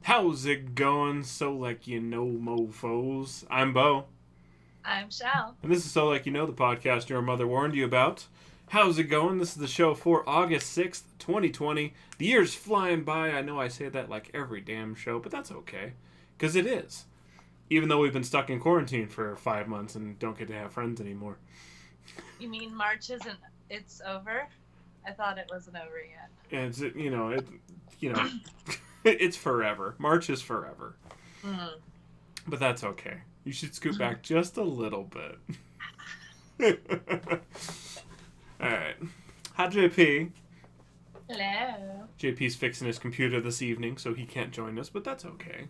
How's it going? So Like You Know, mofos. I'm Bo. I'm Shell. And this is So Like You Know, the podcast your mother warned you about. How's it going? This is the show for August 6th, 2020. The year's flying by. I know I say that like every damn show, but that's okay. Because it is. Even though we've been stuck in quarantine for 5 months and don't get to have friends anymore. You mean March isn't? It's over? I thought it wasn't over yet. And it's, it's forever. March is forever. Mm. But that's okay. You should scoot back just a little bit. Alright. Hi, JP. Hello. JP's fixing his computer this evening, so he can't join us, but that's okay.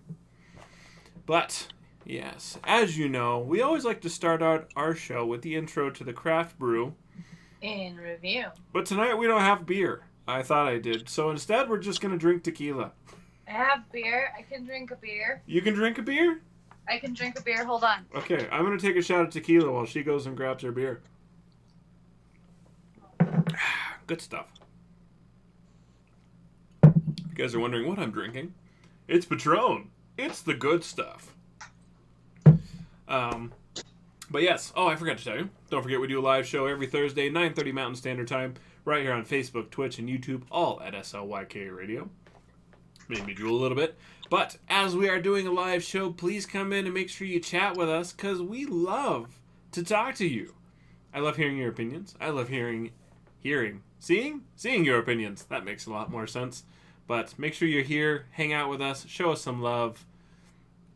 But, yes, as you know, we always like to start out our show with the intro to the craft brew. In review. But tonight we don't have beer. I thought I did. So instead, we're just going to drink tequila. I have beer. I can drink a beer. You can drink a beer? I can drink a beer. Hold on. Okay, I'm going to take a shot of tequila while she goes and grabs her beer. Good stuff. If you guys are wondering what I'm drinking, it's Patron. It's the good stuff. But yes, I forgot to tell you. Don't forget we do a live show every Thursday, 9:30 Mountain Standard Time, right here on Facebook, Twitch, and YouTube, all at SLYK Radio. Made me drool a little bit. But as we are doing a live show, please come in and make sure you chat with us, because we love to talk to you. I love hearing your opinions. I love seeing your opinions. That makes a lot more sense. But make sure you're here, hang out with us, show us some love.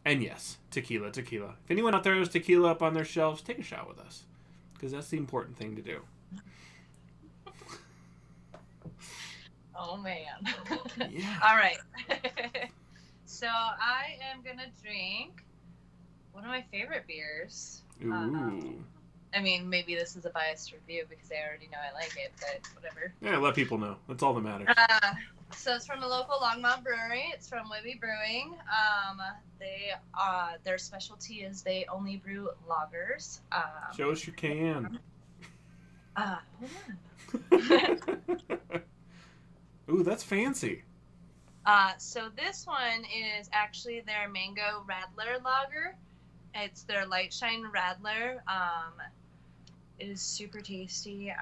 And yes, tequila. If anyone out there has tequila up on their shelves, take a shot with us, because that's the important thing to do. Oh, man. Yeah. All right. So I am going to drink one of my favorite beers. Ooh. I mean, maybe this is a biased review because I already know I like it, but whatever. Yeah, let people know. That's all that matters. So it's from a local Longmont brewery. It's from Wibby Brewing. Their specialty is they only brew lagers. Show us you can. Hold on. Ooh, that's fancy. So this one is actually their Mango Radler lager. It's their Light Shine Radler. It is super tasty.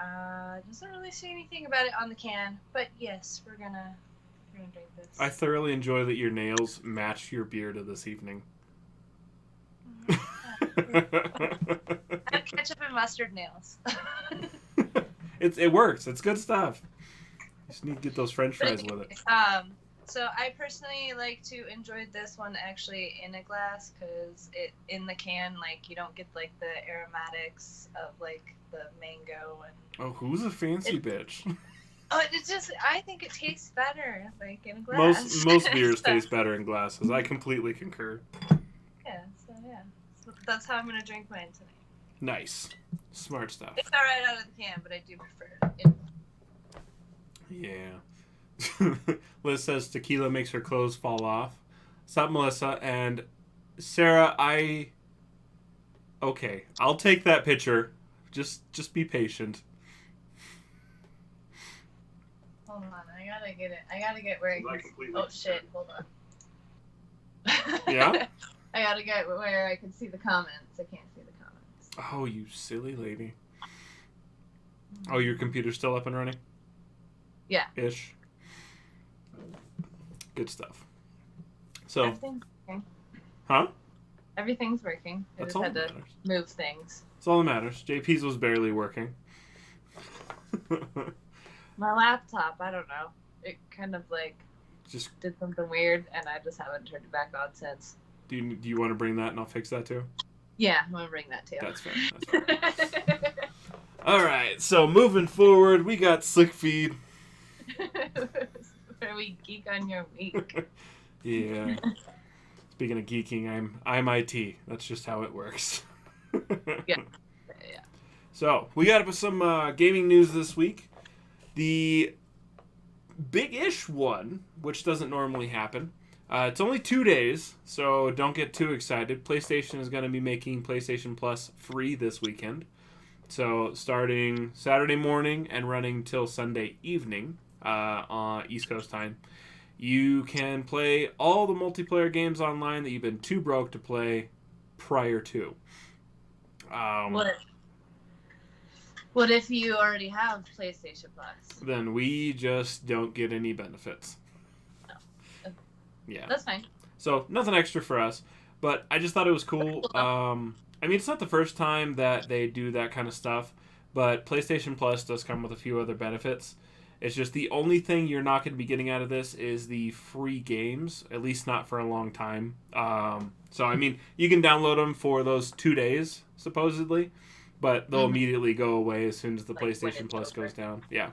Doesn't really say anything about it on the can, but yes, we're gonna drink this. I thoroughly enjoy that your nails match your beard of this evening. I have ketchup and mustard nails. It works. It's good stuff. You just need to get those French fries with it. So I personally like to enjoy this one actually in a glass, because it in the can, like, you don't get like the aromatics of like the mango and. Oh, who's a fancy bitch? Oh, it's just, I think it tastes better like in a glass. Most beers taste better in glasses. I completely concur. Yeah, so that's how I'm gonna drink mine tonight. Nice, smart stuff. It's not right out of the can, but I do prefer it. Yeah. Liz says tequila makes her clothes fall off. Sup, Melissa? And Sarah, okay, I'll take that picture. Just be patient. Hold on, I gotta get it. I gotta get where I can. Oh shit! Hold on. Yeah? I gotta get where I can see the comments. I can't see the comments. Oh, you silly lady. Oh, your computer's still up and running? Yeah. Ish. Good stuff. So. Everything's working. Huh? Everything's working. I That's just all had that to matters. move things. That's all that matters. JP's was barely working. My laptop, I don't know. It kind of like Just did something weird, and I just haven't turned it back on since. do you want to bring that and I'll fix that too? Yeah, I'm gonna bring that too. That's fair. All right. So moving forward, we got Slick Feed. Where we geek on your week. Yeah. Speaking of geeking, I'm IT. That's just how it works. Yeah. So we got some gaming news this week. The big-ish one, which doesn't normally happen. It's only 2 days, so don't get too excited. PlayStation is going to be making PlayStation Plus free this weekend. So starting Saturday morning and running till Sunday evening on East Coast time, you can play all the multiplayer games online that you've been too broke to play prior to. What if you already have PlayStation Plus? Then we just don't get any benefits. No. Yeah. That's fine. So nothing extra for us, but I just thought it was cool. I mean, it's not the first time that they do that kind of stuff, but PlayStation Plus does come with a few other benefits. It's just the only thing you're not going to be getting out of this is the free games, at least not for a long time. So, I mean, you can download them for those 2 days, supposedly, but they'll immediately go away as soon as the PlayStation Plus goes down. Yeah.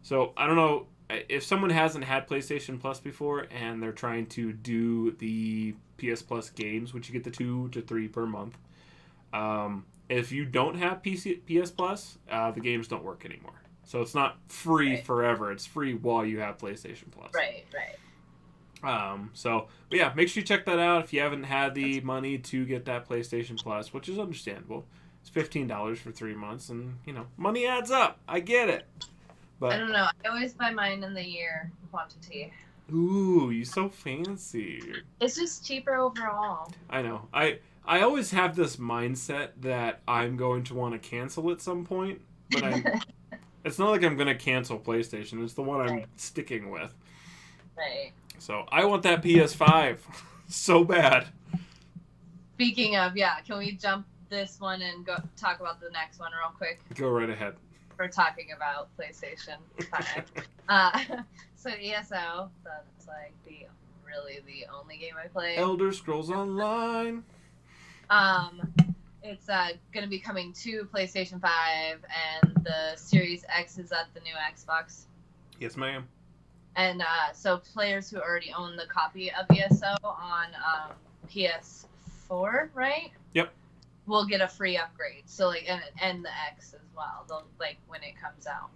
So, I don't know. If someone hasn't had PlayStation Plus before and they're trying to do the PS Plus games, which you get the 2 to 3 per month, if you don't have PS Plus, the games don't work anymore. So it's not free forever. It's free while you have PlayStation Plus. Right. But yeah, make sure you check that out if you haven't had the money to get that PlayStation Plus, which is understandable. It's $15 for 3 months, and, money adds up. I get it. But I don't know. I always buy mine in the year quantity. Ooh, you so fancy. It's just cheaper overall. I know. I always have this mindset that I'm going to want to cancel at some point, but it's not like I'm going to cancel PlayStation. It's the one I'm sticking with. Right. So I want that PS5 so bad. Speaking of, can we jump this one and go talk about the next one real quick? Go right ahead. We're talking about PlayStation 5. So ESO, that's like really the only game I play. Elder Scrolls Online. It's going to be coming to PlayStation 5, and the Series X is at the new Xbox. Yes, ma'am. And so players who already own the copy of ESO on PS4, right? Yep. Will get a free upgrade. So and the X as well. They'll when it comes out,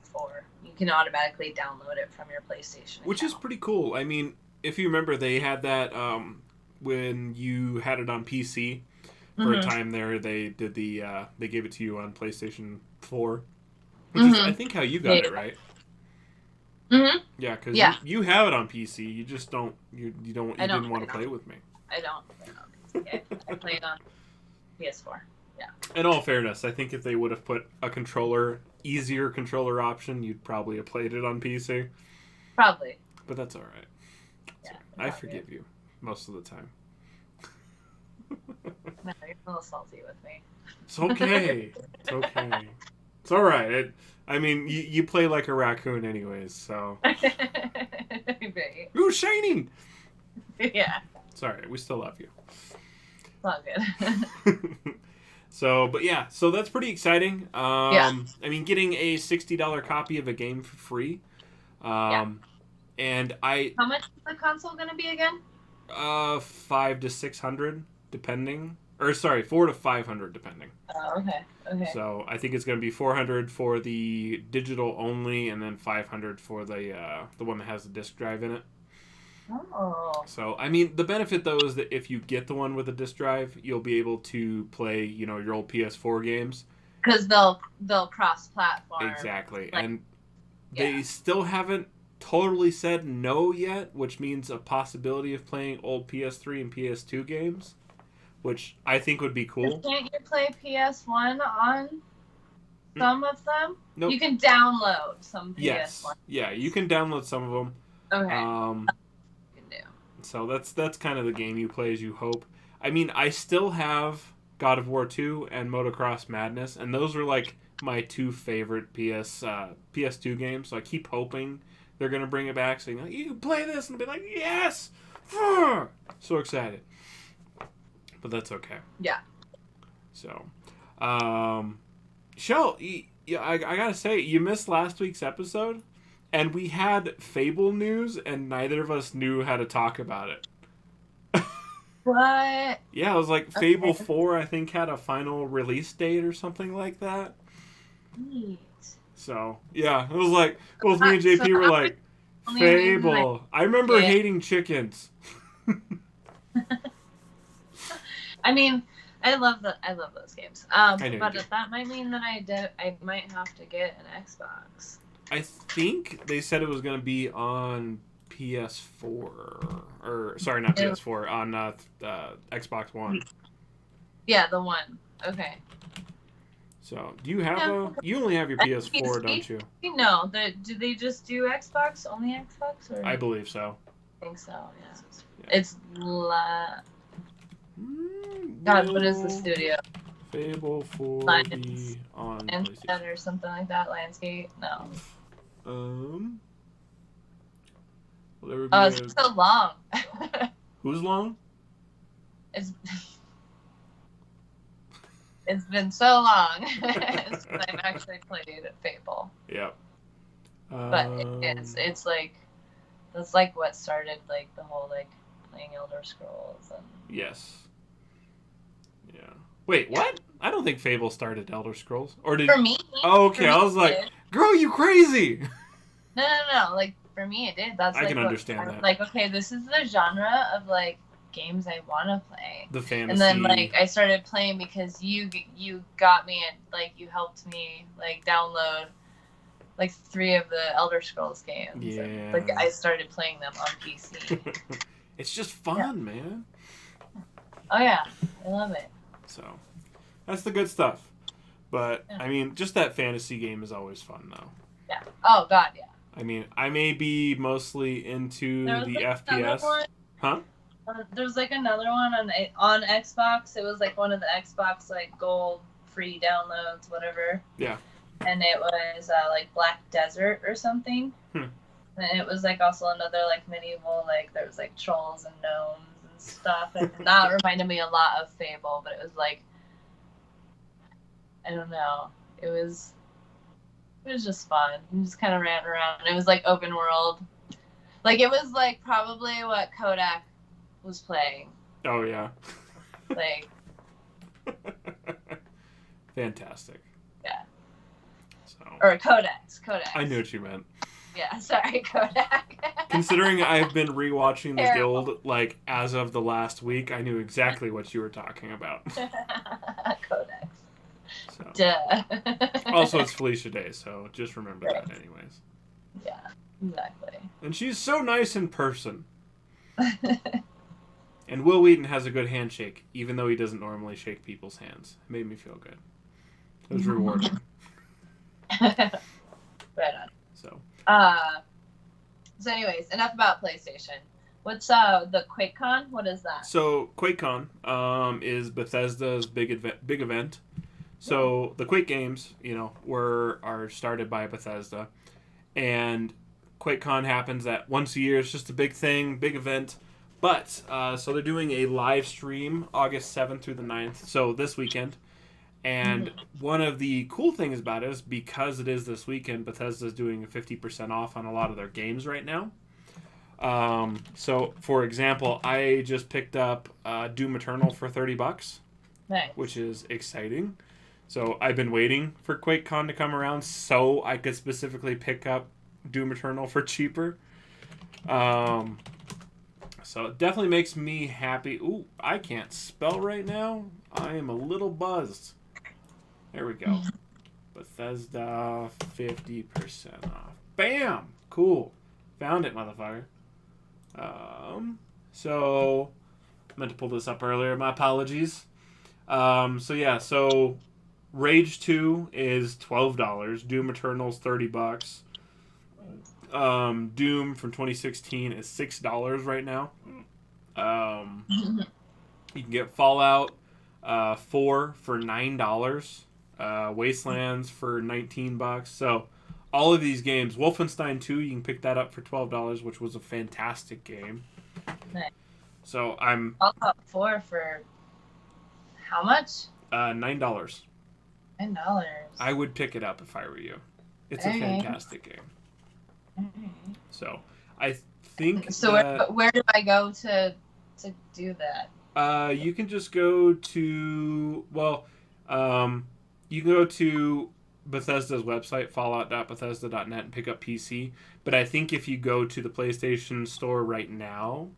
you can automatically download it from your PlayStation account. Which is pretty cool. I mean, if you remember, they had that when you had it on PC. For a time there, they did they gave it to you on PlayStation 4, which is, I think, how you got it, right? Mm-hmm. Yeah, because you have it on PC. You just don't. You didn't want to play it with me. I don't play it on PC. I play it on PS4. Yeah. In all fairness, I think if they would have put a easier controller option, you'd probably have played it on PC. Probably. But that's all right. Yeah. I forgive you most of the time. No, you're a little salty with me. It's okay. It's okay. It's all right. I mean, you play like a raccoon anyways, so. Right. Ooh, shiny! Yeah. It's all right. We still love you. It's all good. So that's pretty exciting. I mean, getting a $60 copy of a game for free. And How much is the console going to be again? $500 to $600, depending. Or sorry, $400 to $500, depending. Oh, okay. So I think it's going to be $400 for the digital only, and then $500 for the one that has the disc drive in it. Oh. So I mean, the benefit though is that if you get the one with a disc drive, you'll be able to play, your old PS4 games. Because they'll cross-platform. Exactly, and they still haven't totally said no yet, which means a possibility of playing old PS3 and PS2 games, which I think would be cool. Can't you play PS1 on some of them? Nope. You can download some PS1. Yes. Yeah, you can download some of them. Okay. You can do. So that's kind of the game you play as you hope. I mean, I still have God of War 2 and Motocross Madness, and those are like my two favorite PS2 games, so I keep hoping they're going to bring it back, saying, you can play this, and be like, yes! So excited. But that's okay. Yeah. So, Shell, I gotta say, you missed last week's episode, and we had Fable news, and neither of us knew how to talk about it. What? Yeah, it was like Fable 4, I think, had a final release date or something like that. Neat. So, yeah, it was like, both me and JP were like, Fable. I remember hating chickens. I mean, I love those games. But that might mean that I might have to get an Xbox. I think they said it was going to be on PS4 or sorry, not PS4 on Xbox One. Yeah, the one. Okay. So, do you have you only have your PS4, don't you? No, do they just do Xbox? Only Xbox? Or? I believe so. I think so, yeah. It's God, what is the studio? Fable 4 Lions. on Landscape PlayStation. or something like that. Landscape? No. Whatever. It's so long. Who's long? It's been so long since I've actually played Fable. Yep. But it's like that's like what started like the whole like playing Elder Scrolls and yes. Yeah. Wait, what? I don't think Fable started Elder Scrolls. Or did for me? Oh, okay. For me, I was like, girl, you crazy. No. Like for me, it did. That's I like can understand that. Like, okay, this is the genre of like games I want to play. The fantasy. And then like I started playing because you got me and like you helped me like download like 3 of the Elder Scrolls games. Yeah. And, like I started playing them on PC. It's just fun, man. Oh yeah, I love it. So, that's the good stuff. But Yeah. I mean, just that fantasy game is always fun, though. Yeah. Oh god, yeah. I mean, I may be mostly into There was the like FPS. one, Huh? there was like another one on Xbox. It was like one of the Xbox like gold free downloads, whatever. Yeah. And it was like Black Desert or something. And it was like also another like medieval, like there was like trolls and gnomes and stuff. And that reminded me a lot of Fable, but it was like I don't know. It was just fun. You just kind of ran around. It was like open world. Like it was like probably what Kodak was playing. Oh, yeah. Like Fantastic. Yeah. So. Or Codex. I knew what you meant. Yeah, sorry, Kodak. Considering I've been rewatching The Terrible. Guild, like, as of the last week, I knew exactly what you were talking about. Codex. So. Duh. Also, it's Felicia Day, so just remember Right. that anyways. Yeah, exactly. And she's so nice in person. And Will Wheaton has a good handshake, even though he doesn't normally shake people's hands. It made me feel good. It was rewarding. Right on. So. So anyways, enough about PlayStation. What's the QuakeCon? What is that? So QuakeCon is Bethesda's big event. So the Quake games, are started by Bethesda, and QuakeCon happens at once a year. It's just a big thing, big event. But so they're doing a live stream August 7th through the 9th, so this weekend. And one of the cool things about it is because it is this weekend, Bethesda's doing 50% off on a lot of their games right now. So, for example, I just picked up Doom Eternal for $30, Nice. which is exciting. So I've been waiting for QuakeCon to come around so I could specifically pick up Doom Eternal for cheaper. So it definitely makes me happy. Ooh, I can't spell right now. I am a little buzzed. There we go. Bethesda 50% off. Bam! Cool. Found it, motherfucker. So I meant to pull this up earlier. My apologies. So Rage 2 is $12. Doom Eternal's $30. Doom from 2016 is $6 right now. You can get Fallout 4 for $9. Wastelands for $19. So all of these games, Wolfenstein 2, you can pick that up for $12, which was a fantastic game. Nice. So I'm Fallout 4 for how much? $9. $9. I would pick it up if I were you. It's a Okay. fantastic game. So I think So where do I go to do that? you can just go to you can go to Bethesda's website, fallout.bethesda.net, and pick up PC. But I think if you go to the PlayStation Store right now,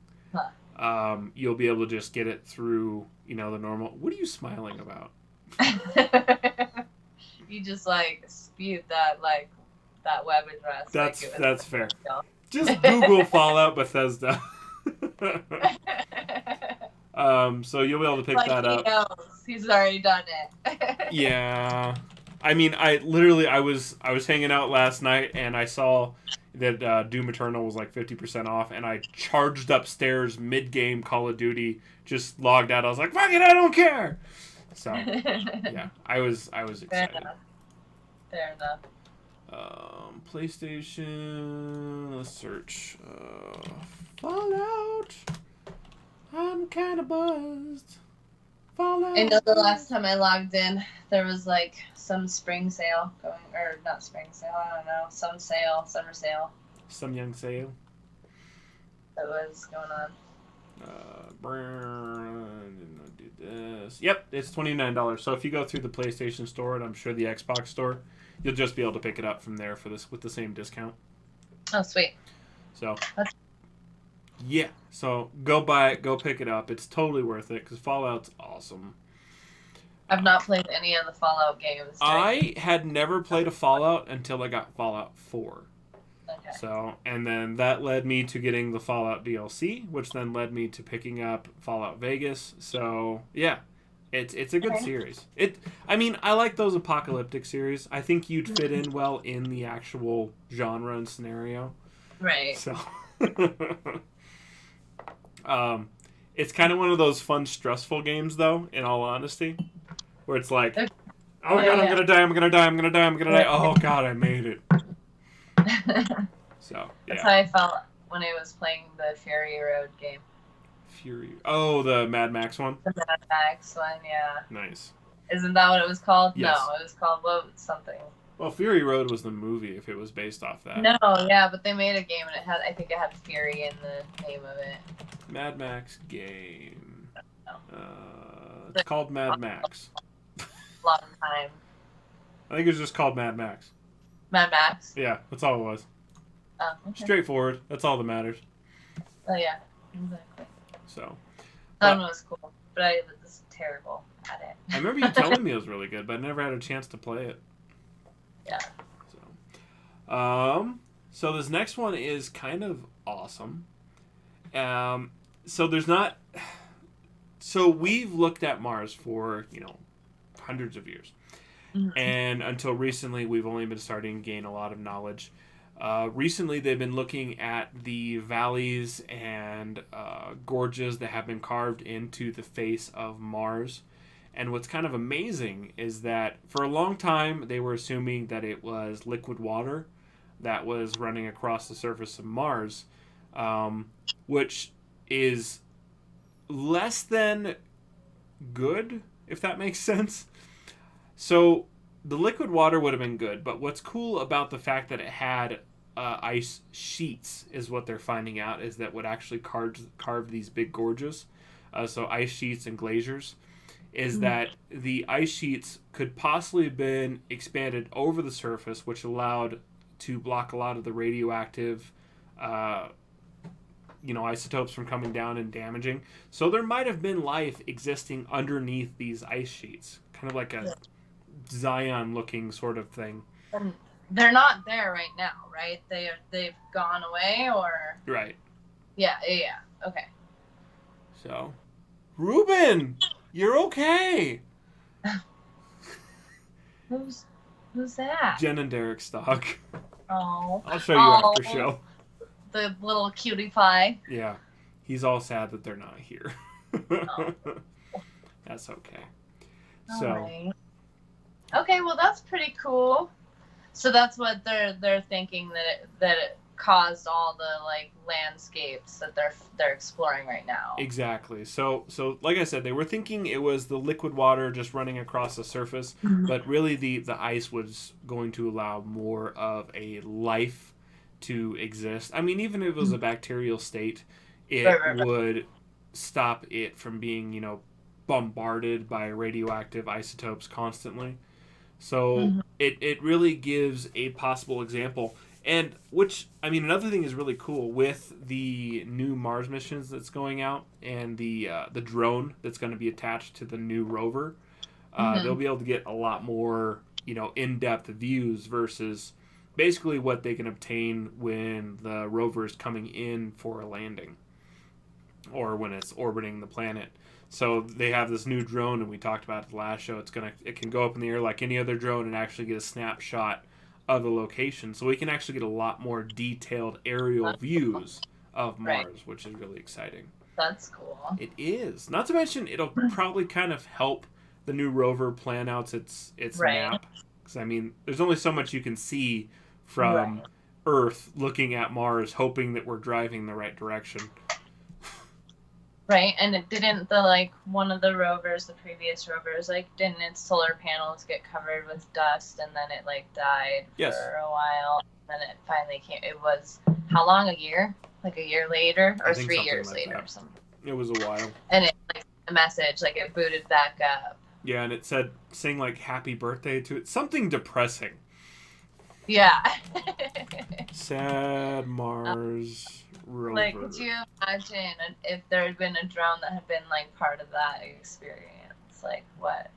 you'll be able to just get it through, the normal. What are you smiling about? You just like spewed that web address. That's fair. Just Google Fallout Bethesda. So you'll be able to pick like that he up. knows. He's already done it. Yeah. I mean, I was hanging out last night and I saw that Doom Eternal was like 50% off, and I charged upstairs mid-game Call of Duty, just logged out. I was like, fuck it, I don't care. So, yeah, I was Fair excited. enough. Fair enough. PlayStation, let's search. Fallout. I'm kind of buzzed. Fallout. I know the last time I logged in, there was like some spring sale going, or not spring sale, I don't know, some sale, summer sale Some young sale. that was going on. Didn't do this. Yep, it's $29. So if you go through the PlayStation Store and I'm sure the Xbox Store, you'll just be able to pick it up from there for this with the same discount. Oh, sweet. So, That's- yeah. So go buy it, go pick it up. It's totally worth it because Fallout's awesome. I've not played any of the Fallout games. I had never played a Fallout until I got Fallout 4. Okay. So, and then that led me to getting the Fallout DLC, which then led me to picking up Fallout Vegas. So, yeah, it's a good Okay. series. I mean, I like those apocalyptic series. I think you'd fit in well in the actual genre and scenario. Right. So, it's kind of one of those fun, stressful games, though. In all honesty, where it's like, oh my god, I'm gonna die, I'm gonna die, I'm gonna die, I'm gonna die. Oh god, I made it. So, That's yeah. how I felt when I was playing the Fury Road game. Fury. Oh, the Mad Max one? The Mad Max one, yeah. Nice. Isn't that what it was called? Yes. No, it was called something. Well, Fury Road was the movie if it was based off that. No, yeah, but they made a game and I think it had Fury in the name of it. Mad Max game. Oh. It's called Mad Max. Long time. I think it was just called Mad Max. Mad Max. Yeah, that's all it was. Oh, okay. Straightforward. That's all that matters. Oh yeah, exactly. So, That one was cool, but I was terrible at it. I remember you telling me it was really good, but I never had a chance to play it. Yeah. So this next one is kind of awesome. So there's not. So we've looked at Mars for hundreds of years, Mhm. and until recently we've only been starting to gain a lot of knowledge. Recently they've been looking at the valleys and gorges that have been carved into the face of Mars. And what's kind of amazing is that for a long time they were assuming that it was liquid water that was running across the surface of Mars, which is less than good, if that makes sense. So the liquid water would have been good, but what's cool about the fact that it had ice sheets is what they're finding out is that what actually carved these big gorges, so ice sheets and glaciers, is that the ice sheets could possibly have been expanded over the surface, which allowed to block a lot of the radioactive isotopes from coming down and damaging. So there might have been life existing underneath these ice sheets, kind of like a Zion looking sort of thing. And they're not there right now, right? They've gone away, or Right. yeah. Okay. So, Ruben, you're okay. Who's that? Jen and Derek's dog. Oh. I'll show you after Oh. show. The little cutie pie. Yeah, he's all sad that they're not here. Oh. That's okay. All So, right. Okay, well that's pretty cool. So that's what they're thinking that it caused all the landscapes that they're exploring right now. exactly. So like I said, they were thinking it was the liquid water just running across the surface, but really the ice was going to allow more of a life to exist. I mean, even if it was a bacterial state, it Right. would stop it from being, bombarded by radioactive isotopes constantly. So it really gives a possible example. And which, I mean, another thing is really cool with the new Mars missions that's going out and the drone that's going to be attached to the new rover. They'll be able to get a lot more, in-depth views versus basically what they can obtain when the rover is coming in for a landing or when it's orbiting the planet. So they have this new drone, and we talked about it the last show. It can go up in the air like any other drone and actually get a snapshot of the location. So we can actually get a lot more detailed aerial views of Mars, Right. which is really exciting. That's cool. It is. Not to mention, it'll probably kind of help the new rover plan out its Right. map. Because, I mean, there's only so much you can see from Right. Earth looking at Mars, hoping that we're driving the right direction. Right, and it didn't the like one of the rovers, the previous rovers, like didn't its solar panels get covered with dust and then it like died Yes. for a while. And then it finally came. It was how long? A year? Like a year later, I or think 3 something years like later, that. or something. It was a while. And it like a message, like it booted back up. Yeah, and it said, sing like happy birthday to it. Something depressing. Yeah. Sad Mars rover. Like, could you imagine if there had been a drone that had been like part of that experience? Like what?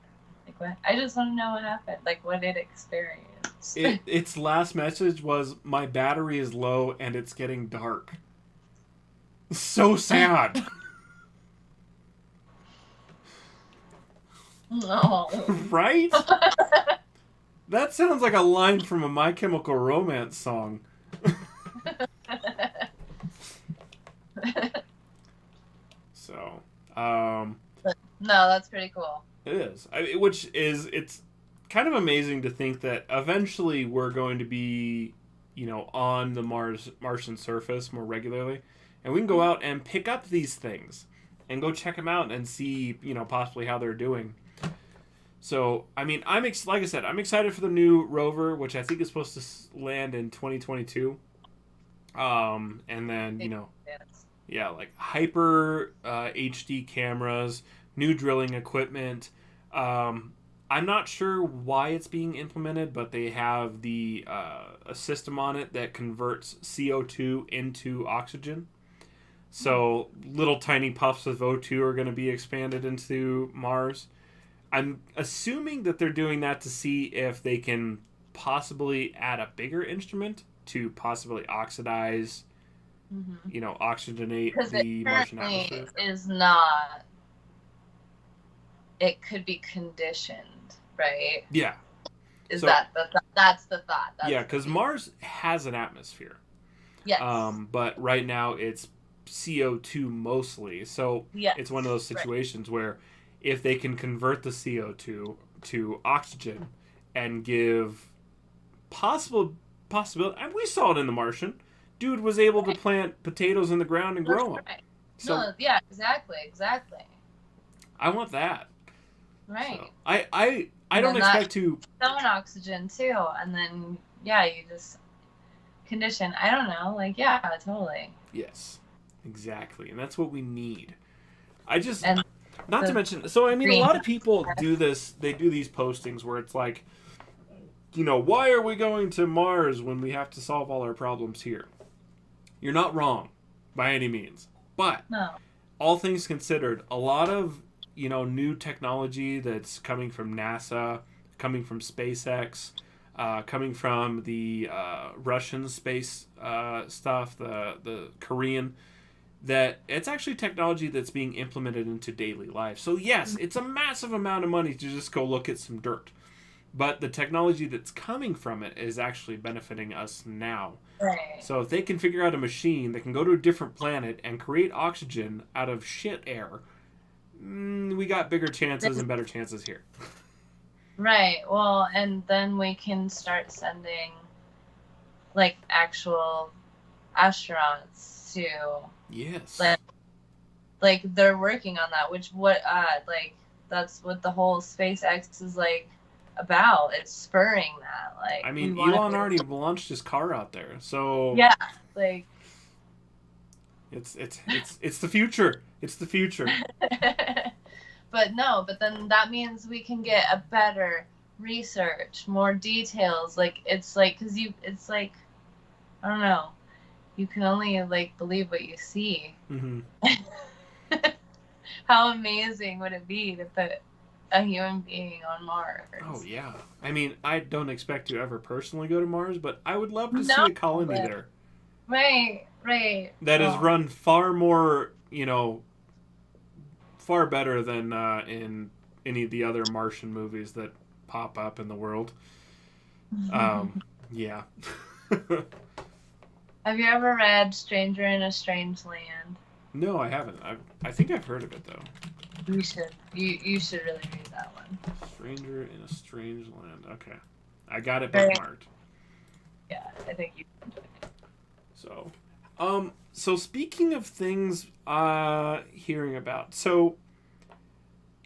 Like what? I just want to know what happened. Like what did it experience? Its last message was, my battery is low and it's getting dark. So sad. No. Right? That sounds like a line from a My Chemical Romance song. So, No, that's pretty cool. it is. It's kind of amazing to think that eventually we're going to be, on the Martian surface more regularly. And we can go out and pick up these things and go check them out and see, possibly how they're doing. So, I mean, like I said, I'm excited for the new rover, which I think is supposed to land in 2022. And then, Yes. yeah, like hyper HD cameras, new drilling equipment. I'm not sure why it's being implemented, but they have a system on it that converts CO2 into oxygen. So little tiny puffs of O2 are going to be expanded into Mars. I'm assuming that they're doing that to see if they can possibly add a bigger instrument to possibly oxidize, oxygenate Because the it Martian currently atmosphere. is not. It could be conditioned, right? Yeah. Is So- that that's the thought? That's Yeah, because Mars has an atmosphere. yes, But right now it's CO2 mostly. So yes, it's one of those right. situations where if they can convert the CO2 to oxygen and give possibility, and we saw it in The Martian. Dude was able to plant potatoes in the ground and grow them. Right. So No, yeah, exactly. I want that. Right. So, I And don't then that- expect to. Throwing oxygen too, and then yeah, you just condition. I don't know, like yeah, totally. Yes, exactly, and that's what we need. I just And not to the mention. So I mean, a green- lot of people do this. They do these postings where it's like, why are we going to Mars when we have to solve all our problems here? You're not wrong, by any means, but No. all things considered, a lot of new technology that's coming from NASA, coming from SpaceX, coming from the Russian space stuff, the Korean, that it's actually technology that's being implemented into daily life. So yes, it's a massive amount of money to just go look at some dirt, but the technology that's coming from it is actually benefiting us now. Right. So if they can figure out a machine that can go to a different planet and create oxygen out of shit air, we got bigger chances and better chances here. Right. Well, and then we can start sending like actual astronauts to Yes. like they're working on that, which like that's what the whole SpaceX is like about. It's spurring that. Like I mean, we wanna Elon be- already launched his car out there, so Yeah, like it's the future. It's the future. but then that means we can get a better research, more details. Like it's like it's like I don't know. You can only like believe what you see. Hmm. How amazing would it be to put a human being on Mars. Oh yeah. I mean, I don't expect to ever personally go to Mars, but I would love to see No, a colony but there right. that is Oh, run far more, far better than in any of the other Martian movies that pop up in the world. Yeah. Have you ever read Stranger in a Strange Land? No, I haven't. I think I've heard of it though. You should. You should really read that one. Stranger in a Strange Land. Okay, I got it Very- bookmarked. Yeah, I think you. So speaking of things, hearing about, so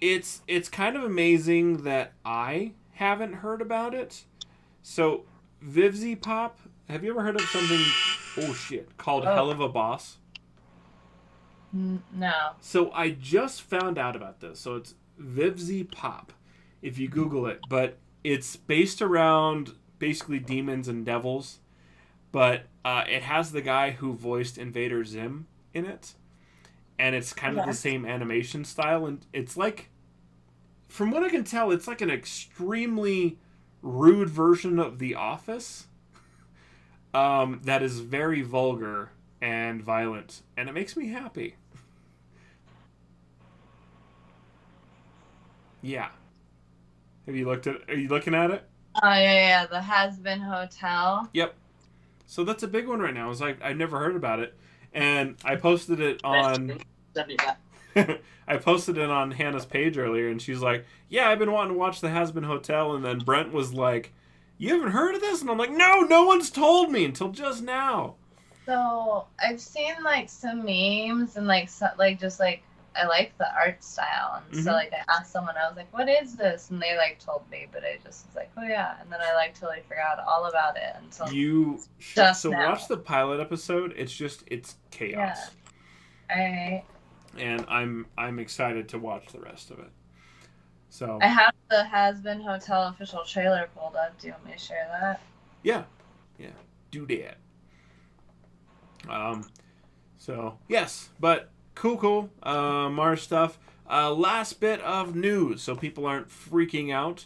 it's kind of amazing that I haven't heard about it. So Vivzy Pop, have you ever heard of something? Oh shit, called Hell of a Boss? No. So I just found out about this. So it's Vivzy Pop, if you Google it, but it's based around basically demons and devils, but it has the guy who voiced Invader Zim in it, and it's kind of the same animation style, and it's like, from what I can tell, it's like an extremely rude version of The Office, that is very vulgar and violent, and it makes me happy. Yeah. Have you looked at? Are you looking at it? Oh yeah. The Has Been Hotel. Yep. So that's a big one right now. It's like I've never heard about it, and I posted it on. I posted it on Hannah's page earlier, and she's like, "Yeah, I've been wanting to watch the Has Been Hotel," and then Brent was like, "You haven't heard of this?" And I'm like, "No one's told me until just now." So I've seen like some memes and just I like the art style, and so I asked someone, I was like, "What is this?" And they told me, but I just was like, "Oh yeah," and then I totally forgot all about it until you just so now. watch the pilot episode. It's chaos. Yeah. Alright. And I'm excited to watch the rest of it. So I have the Has Been Hotel official trailer pulled up. Do you want me to share that? yeah, do that. So yes, but cool. Mars stuff. Last bit of news, so people aren't freaking out.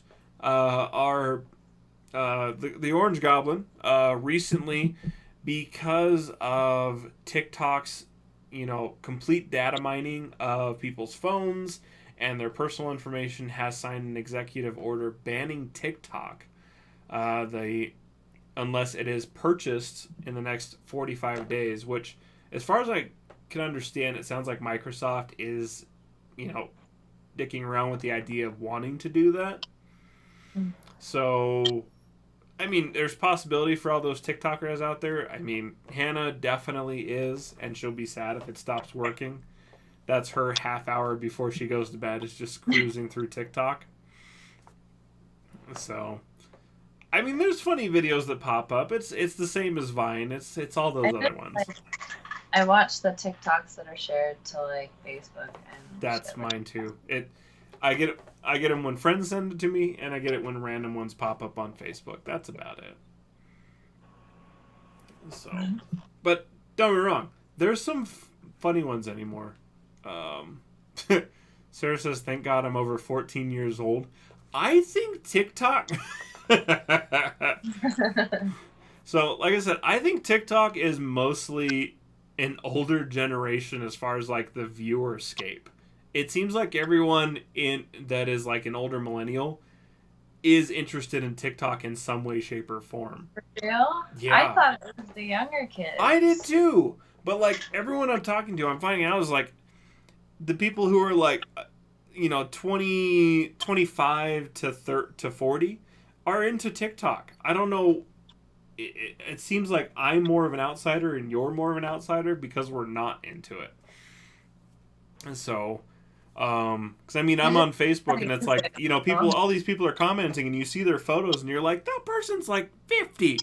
The Orange Goblin recently, because of TikTok's complete data mining of people's phones and their personal information, has signed an executive order banning TikTok, unless it is purchased in the next 45 days, which, as far as I can understand, it sounds like Microsoft is, dicking around with the idea of wanting to do that. So, I mean, there's possibility for all those TikTokers out there. I mean, Hannah definitely is, and she'll be sad if it stops working. That's her half hour before she goes to bed, is just cruising through TikTok. So, I mean, there's funny videos that pop up. It's the same as Vine. It's all those other ones. I watch the TikToks that are shared to Facebook, and that's shit. mine too. I get them when friends send it to me, and I get it when random ones pop up on Facebook. That's about it. So, but don't get me wrong, there's some funny ones anymore. Sarah says, "Thank God I'm over 14 years old." I think TikTok. So, like I said, I think TikTok is mostly an older generation as far as like the viewerscape. It seems like everyone that is like an older millennial is interested in TikTok in some way, shape, or form. For real? Yeah. I thought it was the younger kids. I did too. But like everyone I'm talking to, I'm finding out is like the people who are like 20, 25 to 40 are into TikTok. I don't know. It seems like I'm more of an outsider and you're more of an outsider because we're not into it. And so, because I mean, I'm on Facebook and it's like, people, all these people are commenting and you see their photos and you're like, that person's like 50.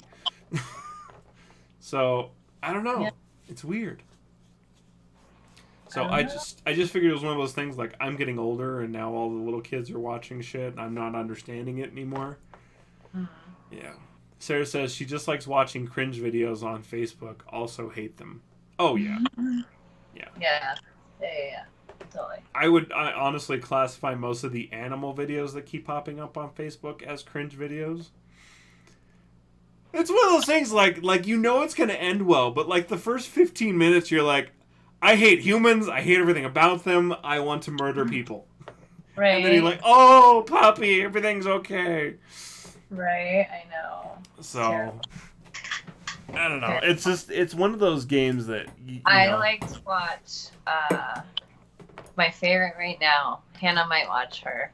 So, I don't know. Yeah. It's weird. So I just figured it was one of those things like I'm getting older and now all the little kids are watching shit and I'm not understanding it anymore. Mm-hmm. Yeah. Sarah says she just likes watching cringe videos on Facebook. Also hate them. Oh, yeah. Yeah. Yeah. Yeah. totally. I honestly classify most of the animal videos that keep popping up on Facebook as cringe videos. It's one of those things like you know it's gonna end well, but like the first 15 minutes you're like, I hate humans, I hate everything about them, I want to murder people. Right. And then you're like, oh puppy, everything's okay. Right, I know. So I don't know. It's one of those games that I like to watch my favorite right now. Hannah might watch her.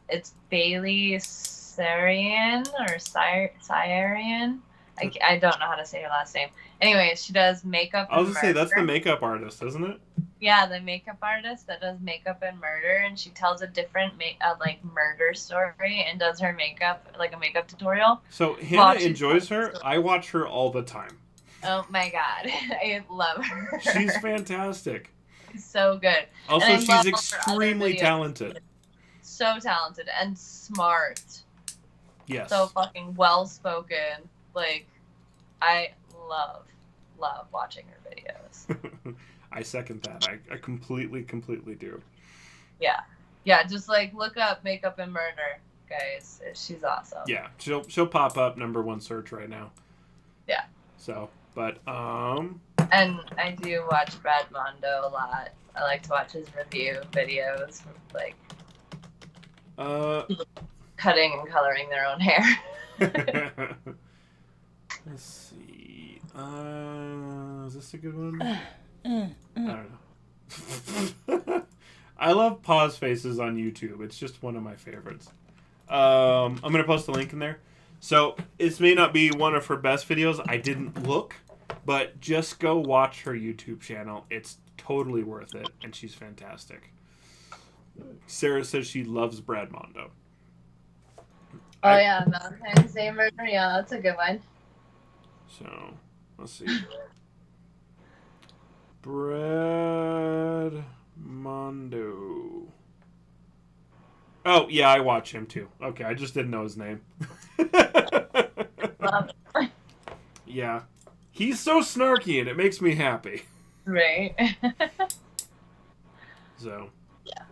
It's Bailey Sarian or Sarian. I don't know how to say her last name. Anyways, she does makeup. I was gonna say that's the makeup artist, isn't it? Yeah, the makeup artist that does makeup and murder, and she tells a different like murder story and does her makeup like a makeup tutorial. So Hannah enjoys her. I watch her all the time. Oh my god, I love her. She's fantastic. So good. Also, she's extremely talented. So talented and smart. Yes. So fucking well spoken. Like, I love watching her videos. I second that. I completely do. Yeah. Yeah, just like look up makeup and murder, guys. She's awesome. Yeah, she'll pop up #1 search right now. Yeah. So, but and I do watch Brad Mondo a lot. I like to watch his review videos, like cutting and coloring their own hair. Let's see. Is this a good one? I don't know. I love pause faces on YouTube. It's just one of my favorites. I'm gonna post a link in there. So this may not be one of her best videos. I didn't look, but just go watch her YouTube channel. It's totally worth it, and she's fantastic. Sarah says she loves Brad Mondo. Oh yeah, Valentine's Day Murder. Yeah, that's a good one. So let's see. Brad Mondo. Oh, yeah, I watch him too. Okay, I just didn't know his name. Yeah. He's so snarky and it makes me happy. Right. So. Yeah.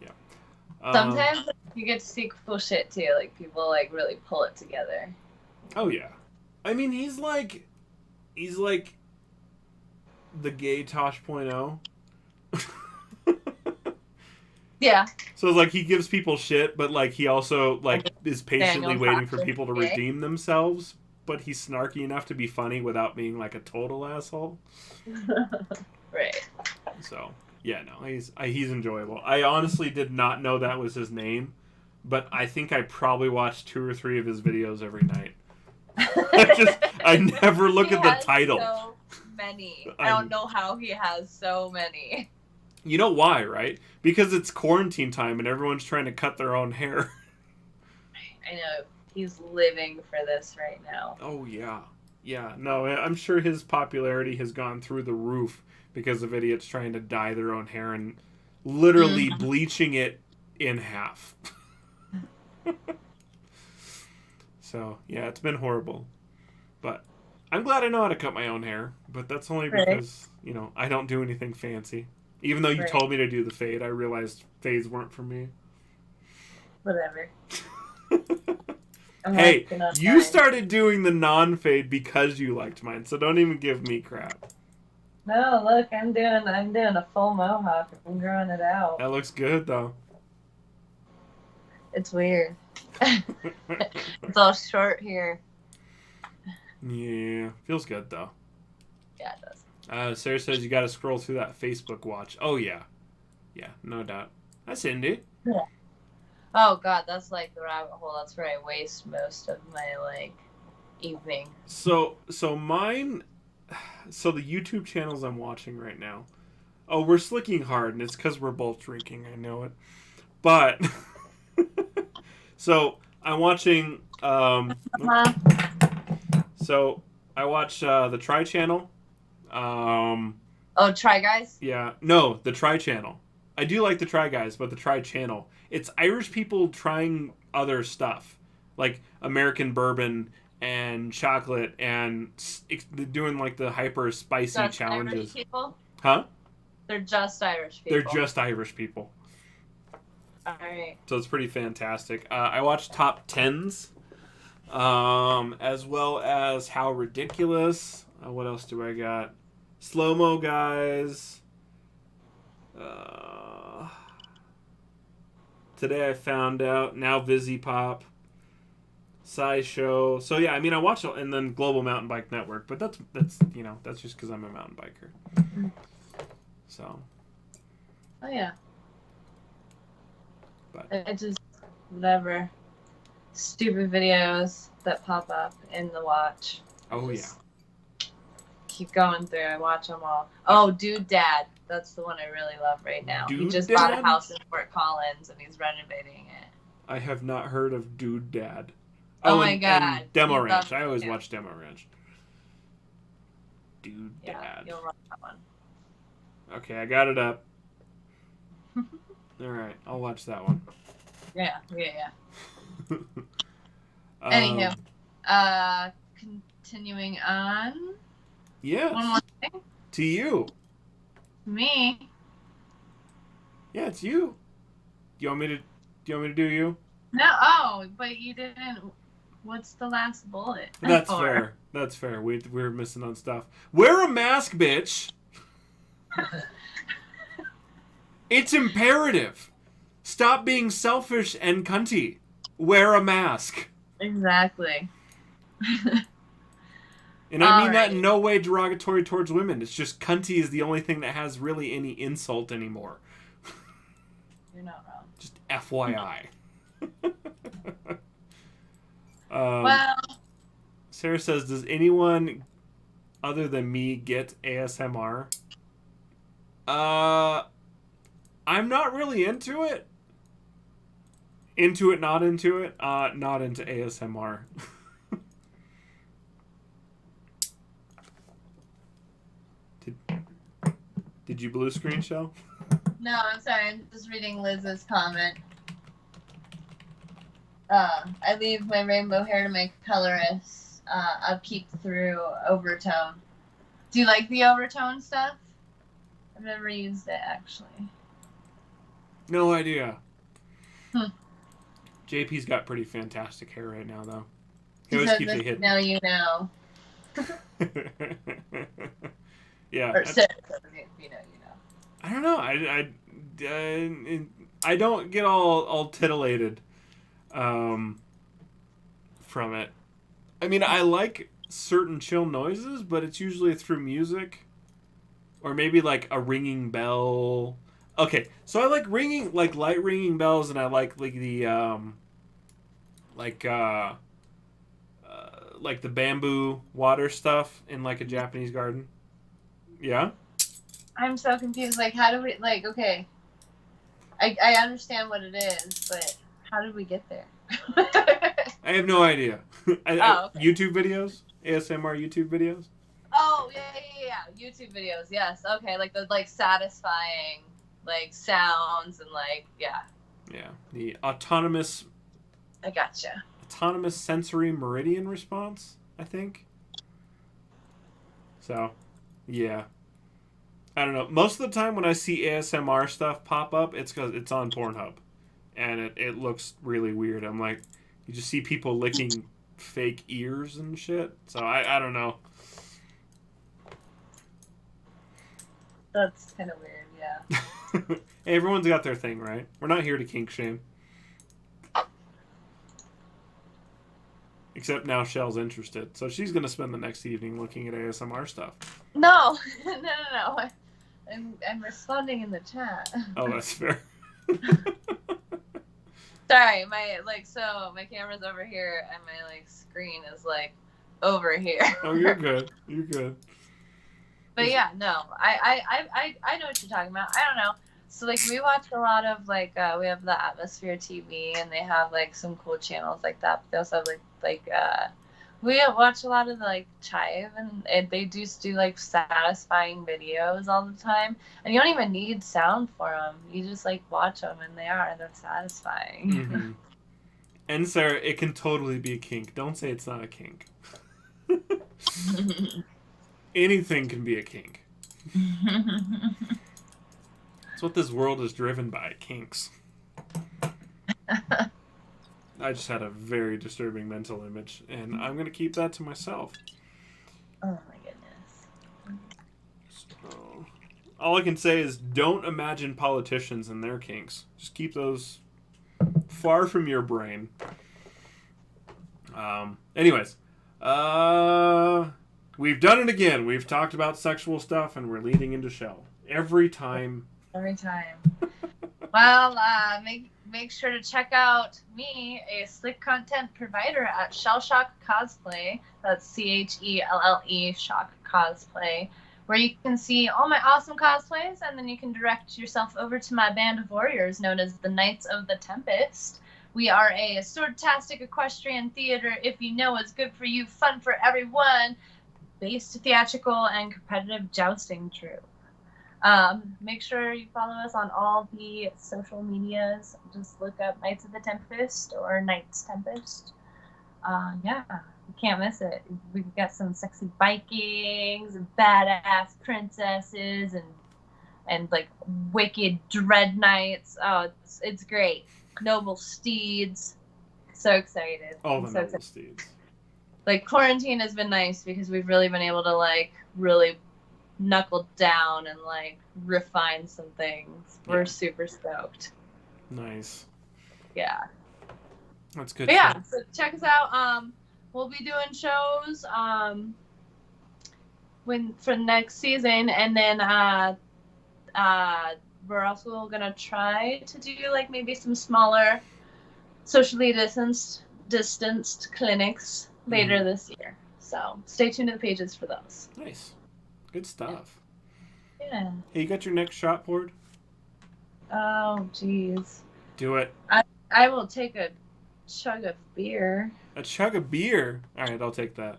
Yeah. Sometimes you get to see cool shit too. Like people like really pull it together. Oh yeah. I mean, he's like the gay Tosh.0. Yeah. So it's like he gives people shit, but like he also like is patiently waiting for people to gay. redeem themselves. But he's snarky enough to be funny without being like a total asshole. Right. So yeah, no, he's enjoyable. I honestly did not know that was his name, but I think I probably watched 2 or 3 of his videos every night. I never look at the title. So many. I don't know how he has so many. You know why, right? Because it's quarantine time and everyone's trying to cut their own hair. I know. He's living for this right now. Oh, yeah. Yeah, no, I'm sure his popularity has gone through the roof because of idiots trying to dye their own hair and literally bleaching it in half. So, yeah, it's been horrible. But I'm glad I know how to cut my own hair. But that's only because, you know, I don't do anything fancy. Even though you told me to do the fade, I realized fades weren't for me. Whatever. Hey, you started doing the non-fade because you liked mine, so don't even give me crap. No, look, I'm doing a full mohawk. I'm growing it out. That looks good, though. It's weird. It's all short here. Yeah, feels good, though. Yeah, it does. Sarah says you gotta scroll through that Facebook watch. Oh, yeah. Yeah, no doubt. Hi, Cindy. Yeah. Oh, God, that's like the rabbit hole. That's where I waste most of my, like, evening. So mine... So the YouTube channels I'm watching right now... Oh, we're slicking hard, and it's because we're both drinking. I know it. But... So, I'm watching... So, I watch the Try Channel. Try Guys? Yeah. No, the Try Channel. I do like the Try Guys, but the Try Channel. It's Irish people trying other stuff. Like American bourbon and chocolate and doing like the hyper spicy challenges. Irish people? Huh? They're just Irish people. They're just Irish people. All right. So it's pretty fantastic. I watched Top Tens, as well as How Ridiculous. What else do I got? Slow Mo Guys. Today I found out. Now Vizzy Pop. SciShow. So yeah, I mean I watch, and then Global Mountain Bike Network, but that's that's just because I'm a mountain biker. So. Oh yeah. But it just whatever stupid videos that pop up in the watch. Oh yeah. Just keep going through. I watch them all. Oh, Dude Dad. That's the one I really love right now. He Dude just Dad? bought a house in Fort Collins and he's renovating it. I have not heard of Dude Dad. Oh my and God. Demo You Ranch. love I always him. watch Demo Ranch. Dude Yeah, Dad. you'll love that one. Okay, I got it up. All right, I'll watch that one. Yeah. Anywho, continuing on. Yes. One more thing. To you. Me. Yeah, it's you. Do you want me to do you? No. Oh, but you didn't. What's the last bullet? That's for? fair. That's fair. We're missing on stuff. Wear a mask, bitch. It's imperative. Stop being selfish and cunty. Wear a mask. Exactly. And I mean All that right. in no way derogatory towards women. It's just cunty is the only thing that has really any insult anymore. You're not wrong. Just FYI. Well, Sarah says, does anyone other than me get ASMR? I'm not really into it. Into it, not into it. Not into ASMR. Did you blue screen, Shell? no, I'm sorry. I'm just reading Liz's comment. I leave my rainbow hair to my colorist. Upkeep through overtone. Do you like the overtone stuff? I've never used it actually. No idea. Hmm. JP's got pretty fantastic hair right now, though. He He always says keeps this, it hidden. now you know. Yeah. Or Sarah says, if you know, you know. I don't know. I don't get all titillated from it. I mean, I like certain chill noises, but it's usually through music or maybe like a ringing bell. Okay, so I like light ringing bells, and I like the like the bamboo water stuff in like a Japanese garden. Yeah. I'm so confused. Like, how do we, like, okay. I understand what it is, but how did we get there? I have no idea. Okay. YouTube videos? ASMR YouTube videos? Oh, yeah. YouTube videos, yes. Okay, like the, like, satisfying, like, sounds and, like, yeah. Yeah. The autonomous I gotcha. sensory meridian response, I think. So, yeah. I don't know. Most of the time when I see ASMR stuff pop up, it's because it's on Pornhub. And it looks really weird. I'm like, you just see people licking fake ears and shit. So, I don't know. That's kind of weird, yeah. Hey, everyone's got their thing, right? We're not here to kink shame. Except now Shell's interested. So she's going to spend the next evening looking at ASMR stuff. No. No. I'm responding in the chat. Oh, that's fair. Sorry, my camera's over here and my, like, screen is, like, over here. Oh, you're good. You're good. But yeah, no, I know what you're talking about. I don't know. So like we watch a lot of like we have the Atmosphere TV and they have like some cool channels like that. But they also have we watch a lot of like Chive and they just do like satisfying videos all the time. And you don't even need sound for them. You just like watch them and they're satisfying. Mm-hmm. And Sarah, it can totally be a kink. Don't say it's not a kink. Anything can be a kink. what this world is driven by, kinks. I just had a very disturbing mental image, and I'm going to keep that to myself. Oh my goodness. So, all I can say is don't imagine politicians and their kinks. Just keep those far from your brain. Anyways, we've done it again. We've talked about sexual stuff, and we're leading into Shell. Every time. Every time. Well, make sure to check out me, a slick content provider at Shell Shock Cosplay. That's CHELLE Shock Cosplay, where you can see all my awesome cosplays, and then you can direct yourself over to my band of warriors known as the Knights of the Tempest. We are a swordtastic equestrian theater, if you know what's good for you, fun for everyone, based theatrical and competitive jousting troupe. Make sure you follow us on all the social medias. Just look up Knights of the Tempest or Knights Tempest. Yeah, you can't miss it. We've got some sexy Vikings and badass princesses and like wicked dread knights. Oh, it's great. Noble steeds. So excited. All the noble steeds. Like, quarantine has been nice because we've really been able to like really knuckle down and like refine some things. We're super stoked. Nice. Yeah. That's good. But yeah, so check us out. We'll be doing shows for next season, and then we're also gonna try to do like maybe some smaller socially distanced clinics later this year. So stay tuned to the pages for those. Nice. Good stuff. Yeah. Hey, you got your next shot poured? Oh, jeez. Do it. I will take a chug of beer. A chug of beer? All right, I'll take that.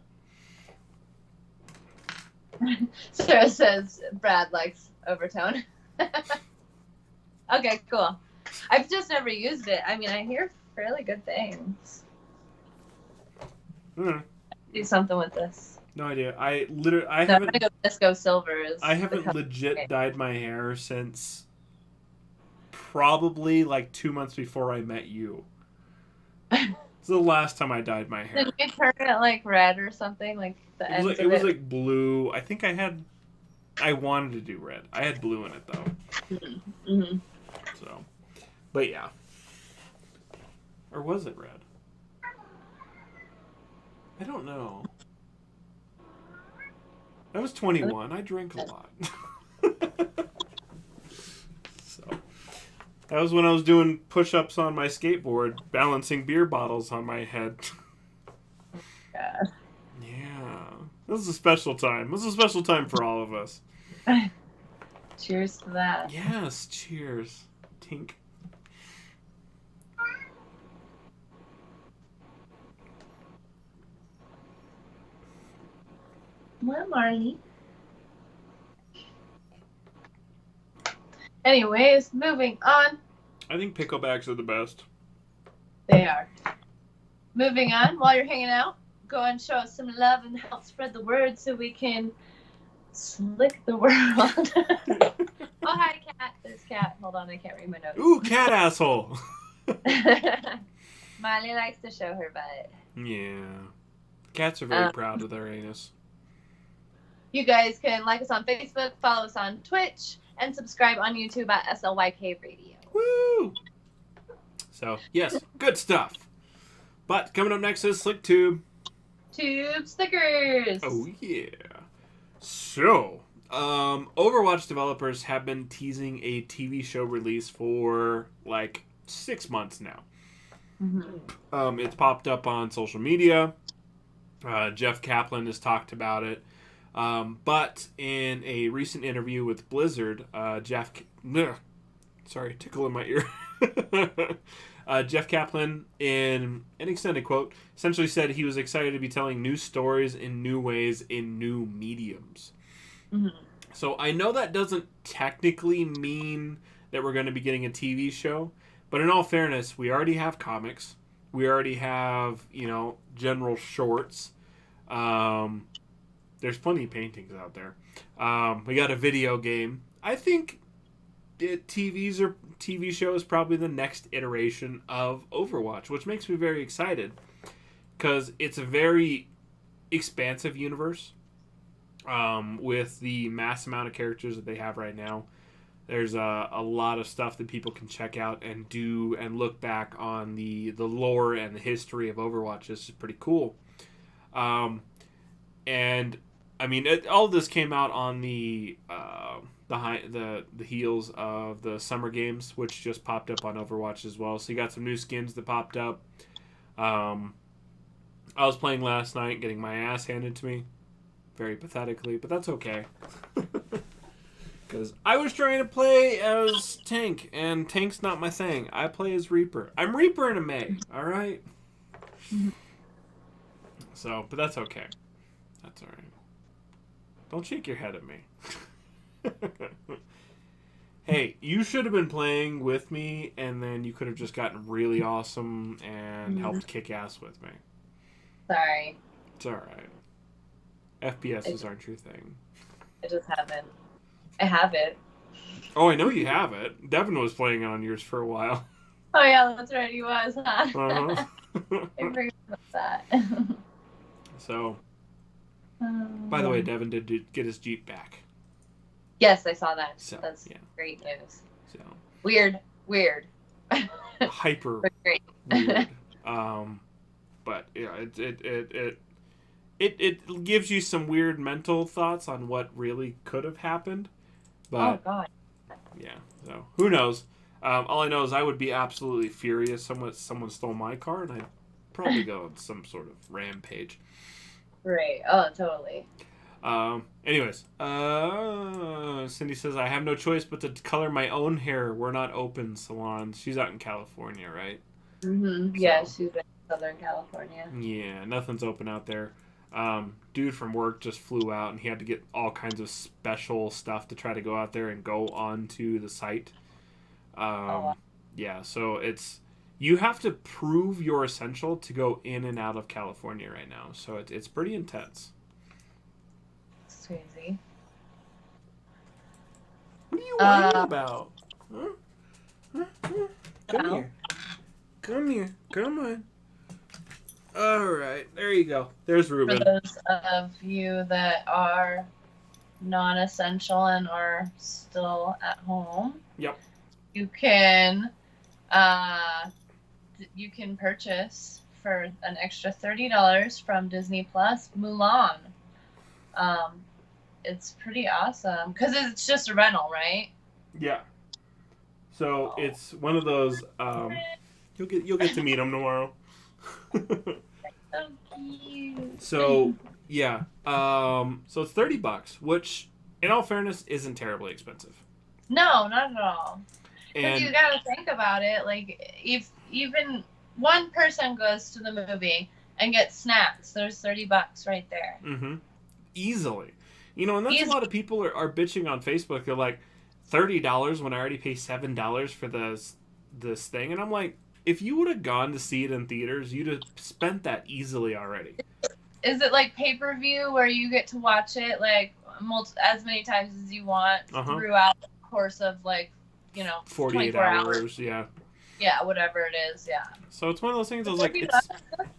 Sarah says Brad likes overtone. Okay, cool. I've just never used it. I mean, I hear fairly good things. Do something with this. No idea. I haven't. Go Disco Silver. I haven't legit dyed my hair since probably like 2 months before I met you. It's the last time I dyed my hair. Did you turn it like red or something? Like the ends of it? It was like blue. I think I wanted to do red. I had blue in it though. Mm-hmm. So, but yeah. Or was it red? I don't know. I was 21. I drank a lot. So that was when I was doing push-ups on my skateboard, balancing beer bottles on my head. God. Yeah. This is a special time. This is a special time for all of us. Cheers to that. Yes, cheers. Tink. Well, Marley. Anyways, moving on. I think pickle bags are the best. They are. Moving on, while you're hanging out, go and show us some love and help spread the word so we can slick the world. Oh, hi, cat. There's cat. Hold on, I can't read my notes. Ooh, cat asshole. Miley likes to show her butt. Yeah. Cats are very proud of their anus. You guys can like us on Facebook, follow us on Twitch, and subscribe on YouTube at SLYK Radio. Woo! So, yes, good stuff. But coming up next is Slick Tube. Tube stickers. Oh, yeah. So, Overwatch developers have been teasing a TV show release for like 6 months now. Mm-hmm. It's popped up on social media. Jeff Kaplan has talked about it. But in a recent interview with Blizzard, tickle in my ear. Jeff Kaplan, in an extended quote, essentially said he was excited to be telling new stories in new ways in new mediums. Mm-hmm. So I know that doesn't technically mean that we're going to be getting a TV show, but in all fairness, we already have comics. We already have, general shorts. There's plenty of paintings out there. We got a video game. I think TV show is probably the next iteration of Overwatch, which makes me very excited because it's a very expansive universe with the mass amount of characters that they have right now. There's a lot of stuff that people can check out and do and look back on the lore and the history of Overwatch. This is pretty cool. And I mean, all this came out on the heels of the Summer Games, which just popped up on Overwatch as well. So you got some new skins that popped up. I was playing last night, getting my ass handed to me, very pathetically, but that's okay. Because I was trying to play as Tank, and Tank's not my thing. I play as Reaper. I'm Reaper in a May, alright? So, but that's okay. That's alright. Don't shake your head at me. Hey, you should have been playing with me, and then you could have just gotten really awesome and helped kick ass with me. Sorry. It's alright. FPSs aren't your thing. I just haven't. I have it. Oh, I know you have it. Devin was playing on yours for a while. Oh yeah, that's right, he was, huh? Uh-huh. I forgot about that. So, by the way, Devin did get his Jeep back. Yes, I saw that. So, that's yeah. great news. So Weird. hyper But great. weird. But yeah, it gives you some weird mental thoughts on what really could have happened. But Oh god. yeah, so who knows? All I know is I would be absolutely furious. Someone stole my car, and I'd probably go on some sort of rampage. Right. Oh, totally. Anyways, Cindy says I have no choice but to color my own hair. We're not open salons. She's out in California, right? Mm-hmm. Yeah, she's in Southern California. Yeah, nothing's open out there. Dude from work just flew out, and he had to get all kinds of special stuff to try to go out there and go onto the site. Wow. Yeah, so you have to prove you're essential to go in and out of California right now. So it's pretty intense. It's crazy. What are you worried about? Huh? Come Ow. here. Come here. Come on. All right, there you go. There's Ruben. For those of you that are non-essential and are still at home, Yep. you can purchase for an extra $30 from Disney Plus Mulan. It's pretty awesome because it's just a rental, right? Yeah. So it's one of those. You'll get to meet him tomorrow. So cute. So yeah. So it's $30, which, in all fairness, isn't terribly expensive. No, not at all. Because And you gotta think about it. Like, if even one person goes to the movie and gets snacks, there's $30 right there. easily, and that's a lot of people are bitching on Facebook. They're like, $30 when I already pay $7 for this thing, and I'm like, if you would have gone to see it in theaters, you'd have spent that easily already. Is it like pay-per-view where you get to watch it like as many times as you want throughout the course of 48 24 hours, yeah. Yeah, whatever it is, yeah. So it's one of those things. I was like, That's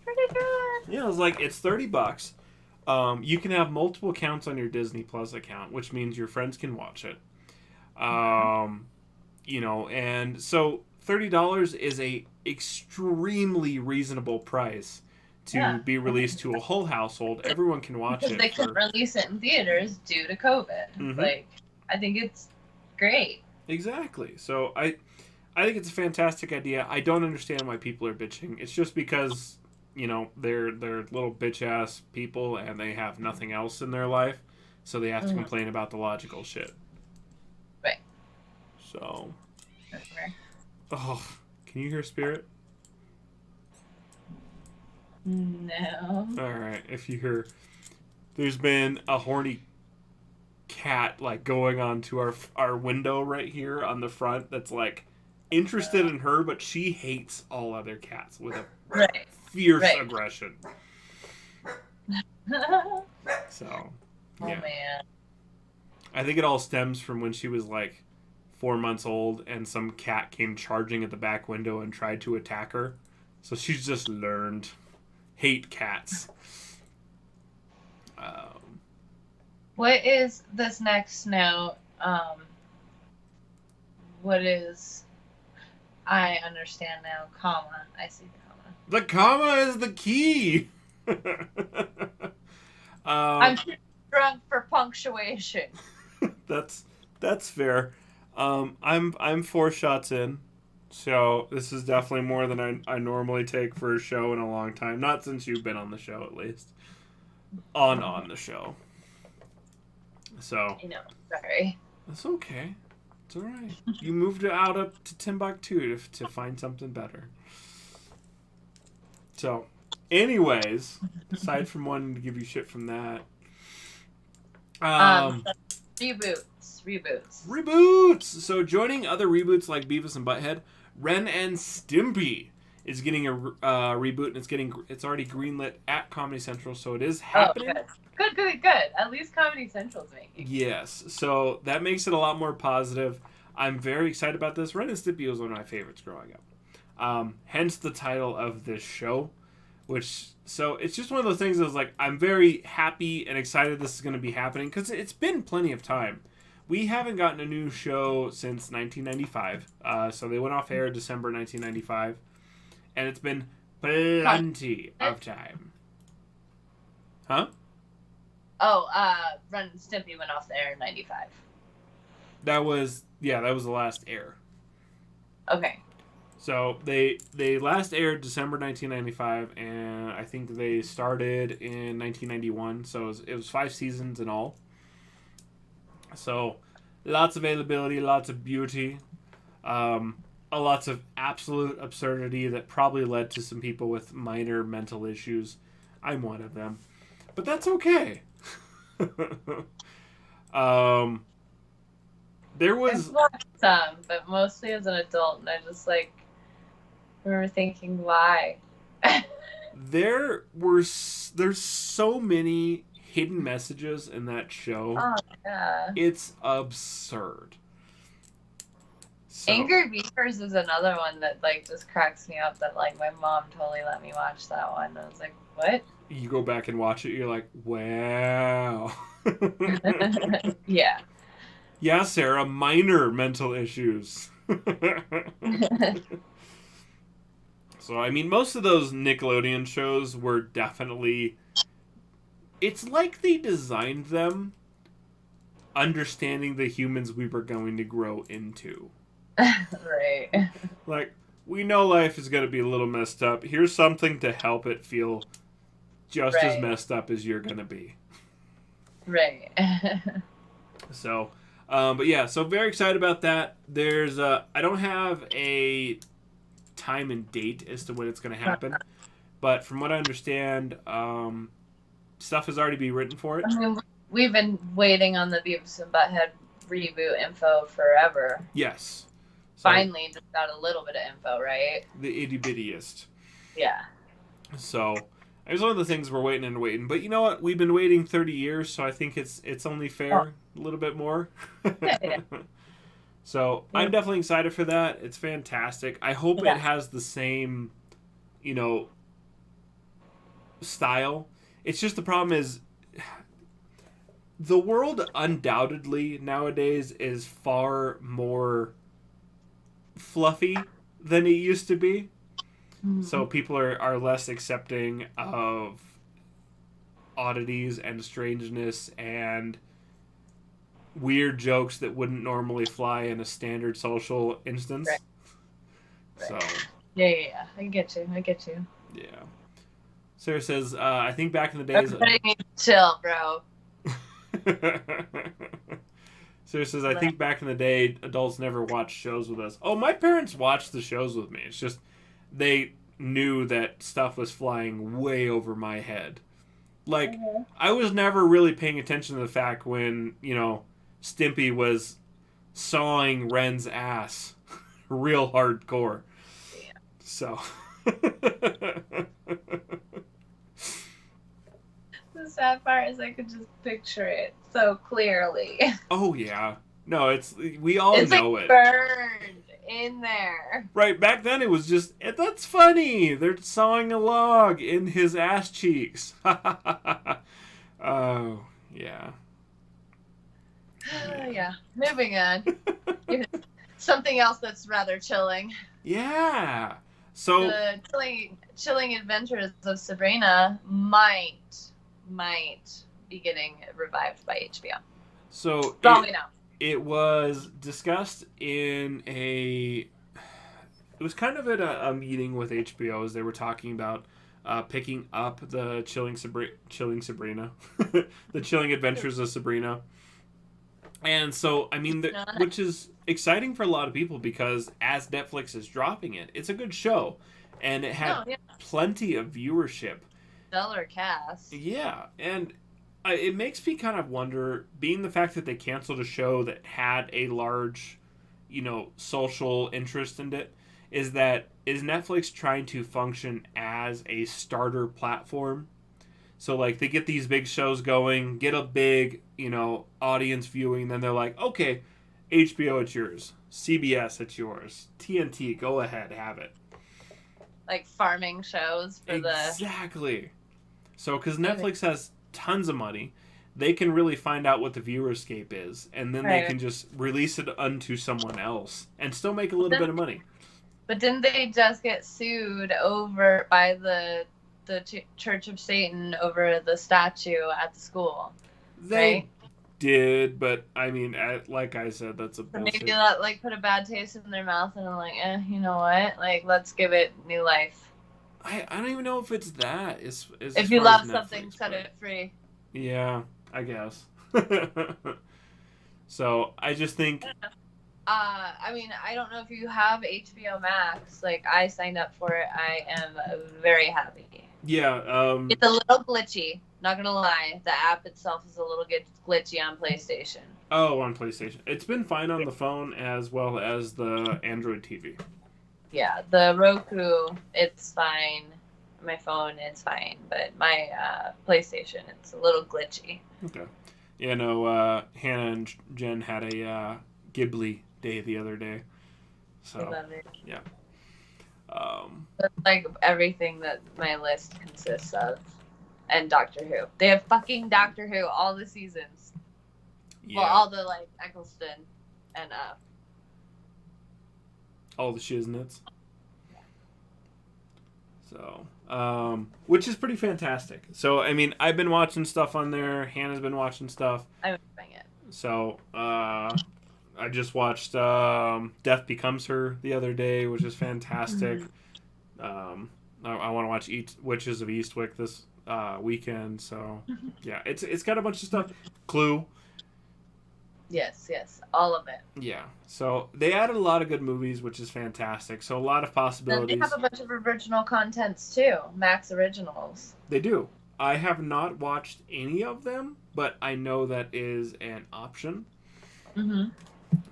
pretty good. Yeah, I was like, it's $30. You can have multiple accounts on your Disney Plus account, which means your friends can watch it. And so $30 is a extremely reasonable price to be released to a whole household. Everyone can watch it. Because they couldn't release it in theaters due to COVID. I think it's great. Exactly. So I think it's a fantastic idea. I don't understand why people are bitching. It's just because, they're little bitch ass people and they have nothing else in their life, so they have to complain about the logical shit. Right. So. Oh, can you hear Spirit? No. All right. If you hear, there's been a horny cat going onto our window right here on the front that's interested in her, but she hates all other cats with a fierce aggression. So, Oh man. I think it all stems from when she was 4 months old, and some cat came charging at the back window and tried to attack her. So she's just learned hate cats. What is this next note? What is... I understand now. Comma. I see the comma. The comma is the key. I'm too drunk for punctuation. That's fair. I'm 4 shots in, so this is definitely more than I normally take for a show in a long time. Not since you've been on the show, at least. On the show. So. You know, sorry. That's okay. It's all right. You moved it out up to Timbuktu to find something better. So, anyways, aside from wanting to give you shit from that, Reboots. So, joining other reboots like Beavis and Butthead, Ren and Stimpy is getting a reboot, and it's already greenlit at Comedy Central, so it is happening. Oh, good. At least Comedy Central's making. Yes, so that makes it a lot more positive. I'm very excited about this. Ren and Stimpy was one of my favorites growing up. Hence the title of this show, so it's just one of those things that was like, I'm very happy and excited this is going to be happening, because it's been plenty of time. We haven't gotten a new show since 1995, so they went off air December 1995, and it's been plenty of time. Huh? Oh, Ren and Stimpy went off the air in 95. That was the last air. Okay. So they last aired December 1995, and I think they started in 1991. So it was 5 seasons in all. So lots of availability, lots of beauty, lots of absolute absurdity that probably led to some people with minor mental issues. I'm one of them, but that's okay. There was some, but mostly as an adult, and I just remember thinking, why? There's so many hidden messages in that show. Oh yeah, it's absurd. So, Angry Beavers is another one that just cracks me up. That my mom totally let me watch that one. I was like, what? You go back and watch it, you're like, wow. Yeah. Yeah, Sarah, minor mental issues. So, I mean, most of those Nickelodeon shows were definitely... It's like they designed them understanding the humans we were going to grow into. Right. Like, we know life is going to be a little messed up. Here's something to help it feel just as messed up as you're going to be. Right. So, but yeah, so very excited about that. There's, I don't have a time and date as to when it's going to happen, but from what I understand, stuff has already been written for it. I mean, we've been waiting on the Beavis and Butthead reboot info forever. Yes. So, finally, just got a little bit of info, right? The itty bittiest. Yeah. So, it was one of the things we're waiting. But you know what? We've been waiting 30 years, so I think it's only fair a little bit more. Yeah. So, I'm definitely excited for that. It's fantastic. I hope it has the same, style. It's just the problem is the world undoubtedly nowadays is far more fluffy than it used to be. Mm-hmm. So people are less accepting of oddities and strangeness and weird jokes that wouldn't normally fly in a standard social instance. Right. So yeah. I get you. Yeah. Sarah says, I think back in the days... Everybody needs to chill, bro. Sarah says, I think back in the day, adults never watched shows with us. Oh, my parents watched the shows with me. It's just they knew that stuff was flying way over my head. I was never really paying attention to the fact when, Stimpy was sawing Ren's ass real hardcore. Yeah. So... The sad part is I could just picture it so clearly. Oh, yeah. No, we all It's know like it. burned in there. Right, back then it was just, that's funny. They're sawing a log in his ass cheeks. Oh, yeah. Yeah. Moving on. Something else that's rather chilling. Yeah. So The chilling adventures of Sabrina might be getting revived by HBO. so Probably not. it was discussed in it was kind of at a meeting with HBO as they were talking about picking up the Chilling Sabrina, the Chilling Adventures of Sabrina. And so, I mean, which is exciting for a lot of people because as Netflix is dropping it, it's a good show. And it had plenty of viewership. Stellar cast. Yeah, and it makes me kind of wonder, being the fact that they canceled a show that had a large, social interest in it, is Netflix trying to function as a starter platform? So, like, they get these big shows going, get a big, audience viewing, then they're like, okay, HBO, it's yours. CBS, it's yours. TNT, go ahead, have it. Like farming shows for Exactly. So, because Netflix has tons of money, they can really find out what the viewerscape is, and then they can just release it unto someone else and still make a little bit of money. But didn't they just get sued over by the Church of Satan over the statue at the school? They did, but I mean, like I said, that's a bullshit. Maybe that put a bad taste in their mouth, and I'm like, you know what? Let's give it new life. I don't even know if it's that. If you love something, set it free. Yeah, I guess. So I just think. I mean, I don't know if you have HBO Max. I signed up for it. I am very happy. Yeah. It's a little glitchy. Not gonna lie, the app itself is a little glitchy on PlayStation. Oh, on PlayStation. It's been fine on the phone as well as the Android TV. Yeah, the Roku, it's fine. My phone, it's fine. But my PlayStation, it's a little glitchy. Okay. Yeah, no, Hannah and Jen had a Ghibli day the other day. So, I love it. Yeah. That's everything that my list consists of. And Doctor Who. They have fucking Doctor Who all the seasons. Yeah. Well, all the Eccleston and all the shiznits. So, which is pretty fantastic. So, I mean, I've been watching stuff on there. Hannah's been watching stuff. I'm enjoying it. So, I just watched Death Becomes Her the other day, which is fantastic. Mm-hmm. I want to watch Witches of Eastwick this weekend. So, yeah, it's got a bunch of stuff. Clue. Yes, all of it. Yeah, so they added a lot of good movies, which is fantastic. So a lot of possibilities. And they have a bunch of original contents too, Max Originals. They do. I have not watched any of them, but I know that is an option. Mm-hmm.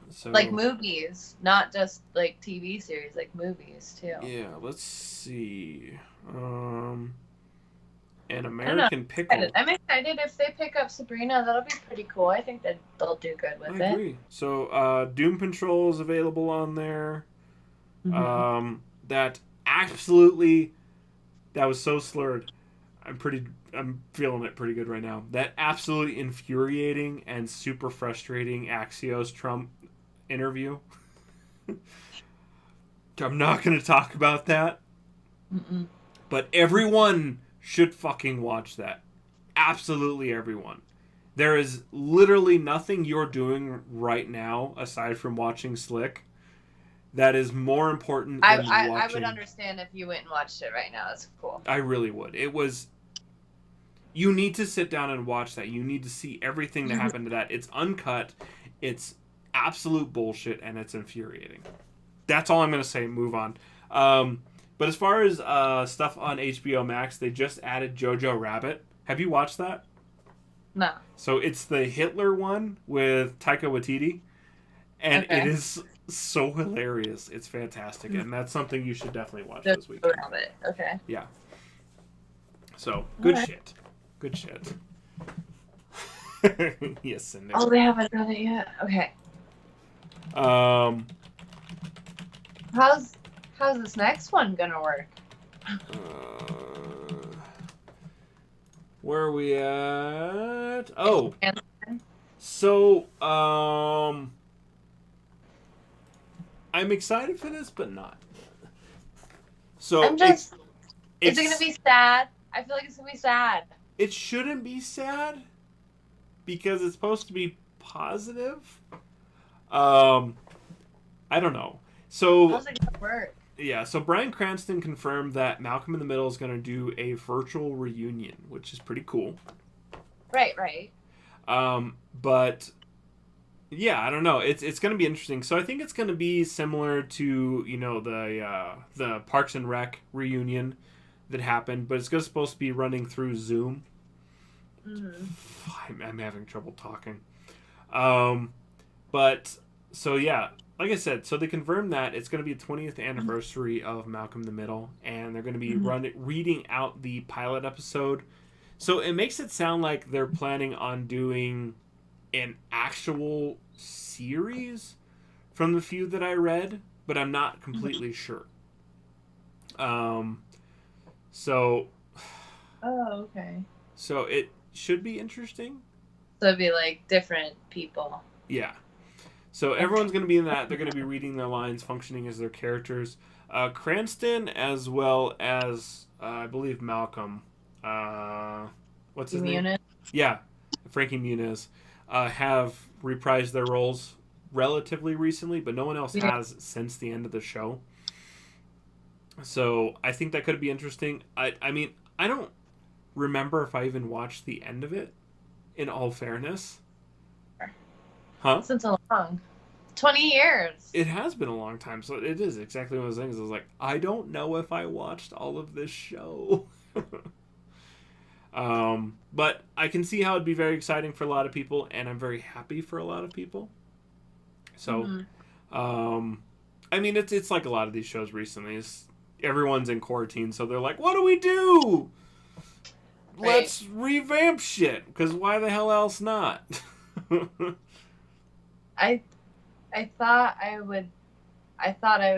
So, movies, not just TV series, movies too. Yeah, let's see. An American Pickle. I'm excited if they pick up Sabrina. That'll be pretty cool. I think that they'll do good with it. I agree. So Doom Patrol is available on there. Mm-hmm. That was so slurred. I'm feeling it pretty good right now. That absolutely infuriating and super frustrating Axios Trump interview. I'm not going to talk about that. Mm-mm. But everyone should fucking watch that. Absolutely everyone. There is literally nothing you're doing right now aside from watching Slick that is more important than watching. I would understand if you went and watched it right now. That's cool. I really would. You need to sit down and watch that. You need to see everything that happened to that. It's uncut. It's absolute bullshit, and it's infuriating. That's all I'm going to say. Move on. But as far as stuff on HBO Max, they just added Jojo Rabbit. Have you watched that? No. So it's the Hitler one with Taika Waititi. And It is so hilarious. It's fantastic. And that's something you should definitely watch this week. Rabbit. Okay. Yeah. So, good shit. Good shit. Yes, Cindy. Oh, they haven't done it yet? Okay. How's this next one gonna work? Where are we at? Oh, so I'm excited for this, but not. So I'm just. Is it gonna be sad? I feel like it's gonna be sad. It shouldn't be sad because it's supposed to be positive. I don't know. So how's it gonna work? Yeah, so Bryan Cranston confirmed that Malcolm in the Middle is going to do a virtual reunion, which is pretty cool. Right. But yeah, I don't know. It's going to be interesting. So I think it's going to be similar to the Parks and Rec reunion that happened, but it's supposed to be running through Zoom. Mm-hmm. I'm having trouble talking. But so yeah. Like I said, so they confirmed that it's going to be the 20th anniversary of Malcolm in the Middle, and they're going to be reading out the pilot episode. So it makes it sound like they're planning on doing an actual series from the few that I read, but I'm not completely sure. So. Oh, okay. So it should be interesting. So it'd be like different people. Yeah. So everyone's going to be in that. They're going to be reading their lines, functioning as their characters. Cranston, as well as, I believe, Malcolm. What's his name? Yeah, Frankie Muniz. Have reprised their roles relatively recently, but no one else has since the end of the show. So I think that could be interesting. I mean, I don't remember if I even watched the end of it, in all fairness. Huh? Since a long 20 years. It has been a long time, so it is exactly one of those things. I was like, I don't know if I watched all of this show. But I can see how it'd be very exciting for a lot of people, and I'm very happy for a lot of people. So, I mean, it's like a lot of these shows recently. Everyone's in quarantine, so they're like, what do we do? Right. Let's revamp shit, because why the hell else not? I thought I would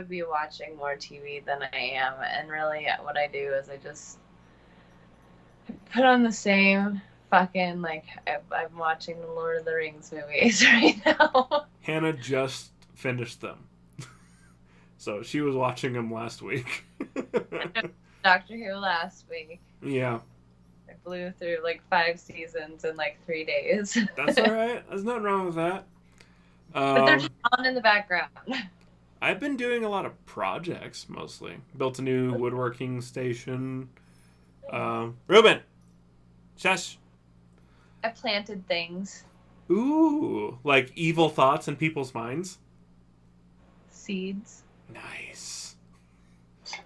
be watching more TV than I am, and really what I do is I just put on the same fucking, like, I'm watching the Lord of the Rings movies right now. Hannah just finished them. So she was watching them last week. Doctor Who last week. Yeah. I blew through like 5 seasons in like 3 days. That's alright. There's nothing wrong with that. But they're just on in the background. I've been doing a lot of projects, mostly. Built a new woodworking station. Ruben! Shush! I planted things. Ooh! Like evil thoughts in people's minds? Seeds. Nice.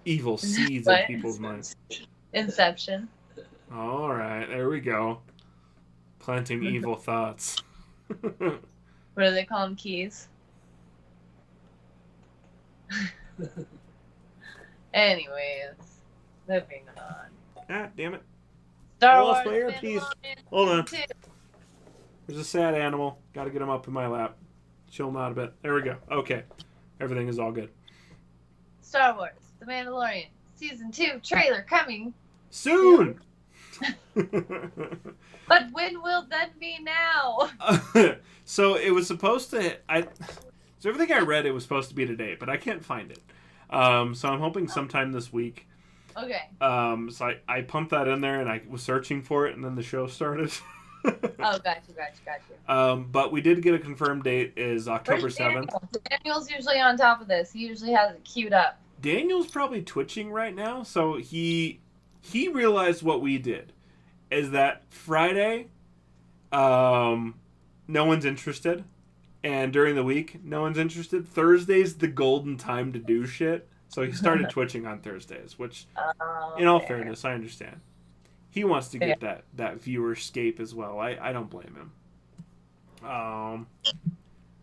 Evil seeds in people's minds. Inception. Alright, there we go. Planting evil thoughts. What do they call them? Keys? Anyways, moving on. Ah, damn it. Star Wars, my earpiece. Hold on. There's a sad animal. Gotta get him up in my lap. Chill him out a bit. There we go. Okay. Everything is all good. Star Wars, The Mandalorian, Season 2 trailer coming. Soon! But when will that be now? So it was supposed to... So everything I read, it was supposed to be today, but I can't find it. So I'm hoping sometime this week. Okay. So I pumped that in there, and I was searching for it, and then the show started. Oh, got you. But we did get a confirmed date is October 7th. Daniel's usually on top of this. He usually has it queued up. Daniel's probably twitching right now, so he realized what we did. Is that Friday, no one's interested. And during the week, no one's interested. Thursday's the golden time to do shit. So he started twitching on Thursdays, which, in all fairness, I understand. He wants to get that viewerscape as well. I don't blame him.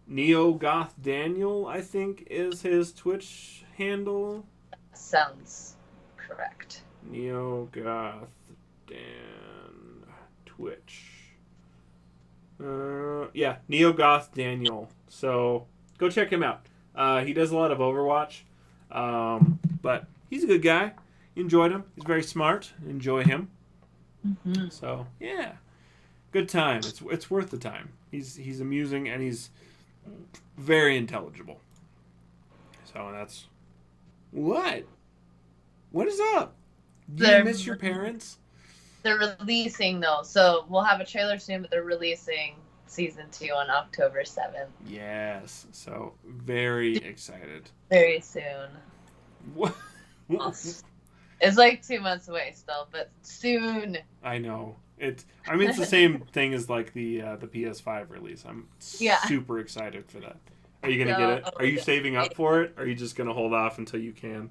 Neo Goth Daniel, I think, is his Twitch handle. Sounds correct. Neo Goth Dan Twitch. Yeah, Neo Goth Daniel. So go check him out. He does a lot of Overwatch, but he's a good guy. Enjoyed him. He's very smart. Enjoy him. Mm-hmm. So yeah, good time. It's worth the time. He's amusing and he's very intelligible. So that's what. What is up? Do you miss your parents? They're releasing though, so we'll have a trailer soon. But they're releasing season 2 on October 7th. Yes. So very excited. Very soon. What? It's like 2 months away still, but soon. I know. It's the same thing as like the PS5 release. I'm super excited for that. Are you gonna get it? Are you saving up for it? Or are you just gonna hold off until you can?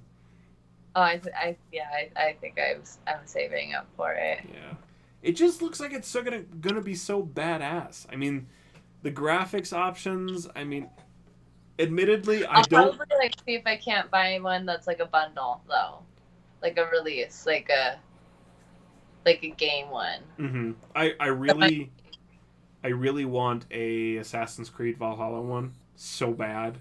Oh, I think I'm saving up for it. Yeah. It just looks like it's gonna be so badass. I mean, the graphics options. I mean, admittedly, I'll probably like see if I can't buy one that's like a bundle though, like a release, like a game one. Mm-hmm. I really want a Assassin's Creed Valhalla one so bad.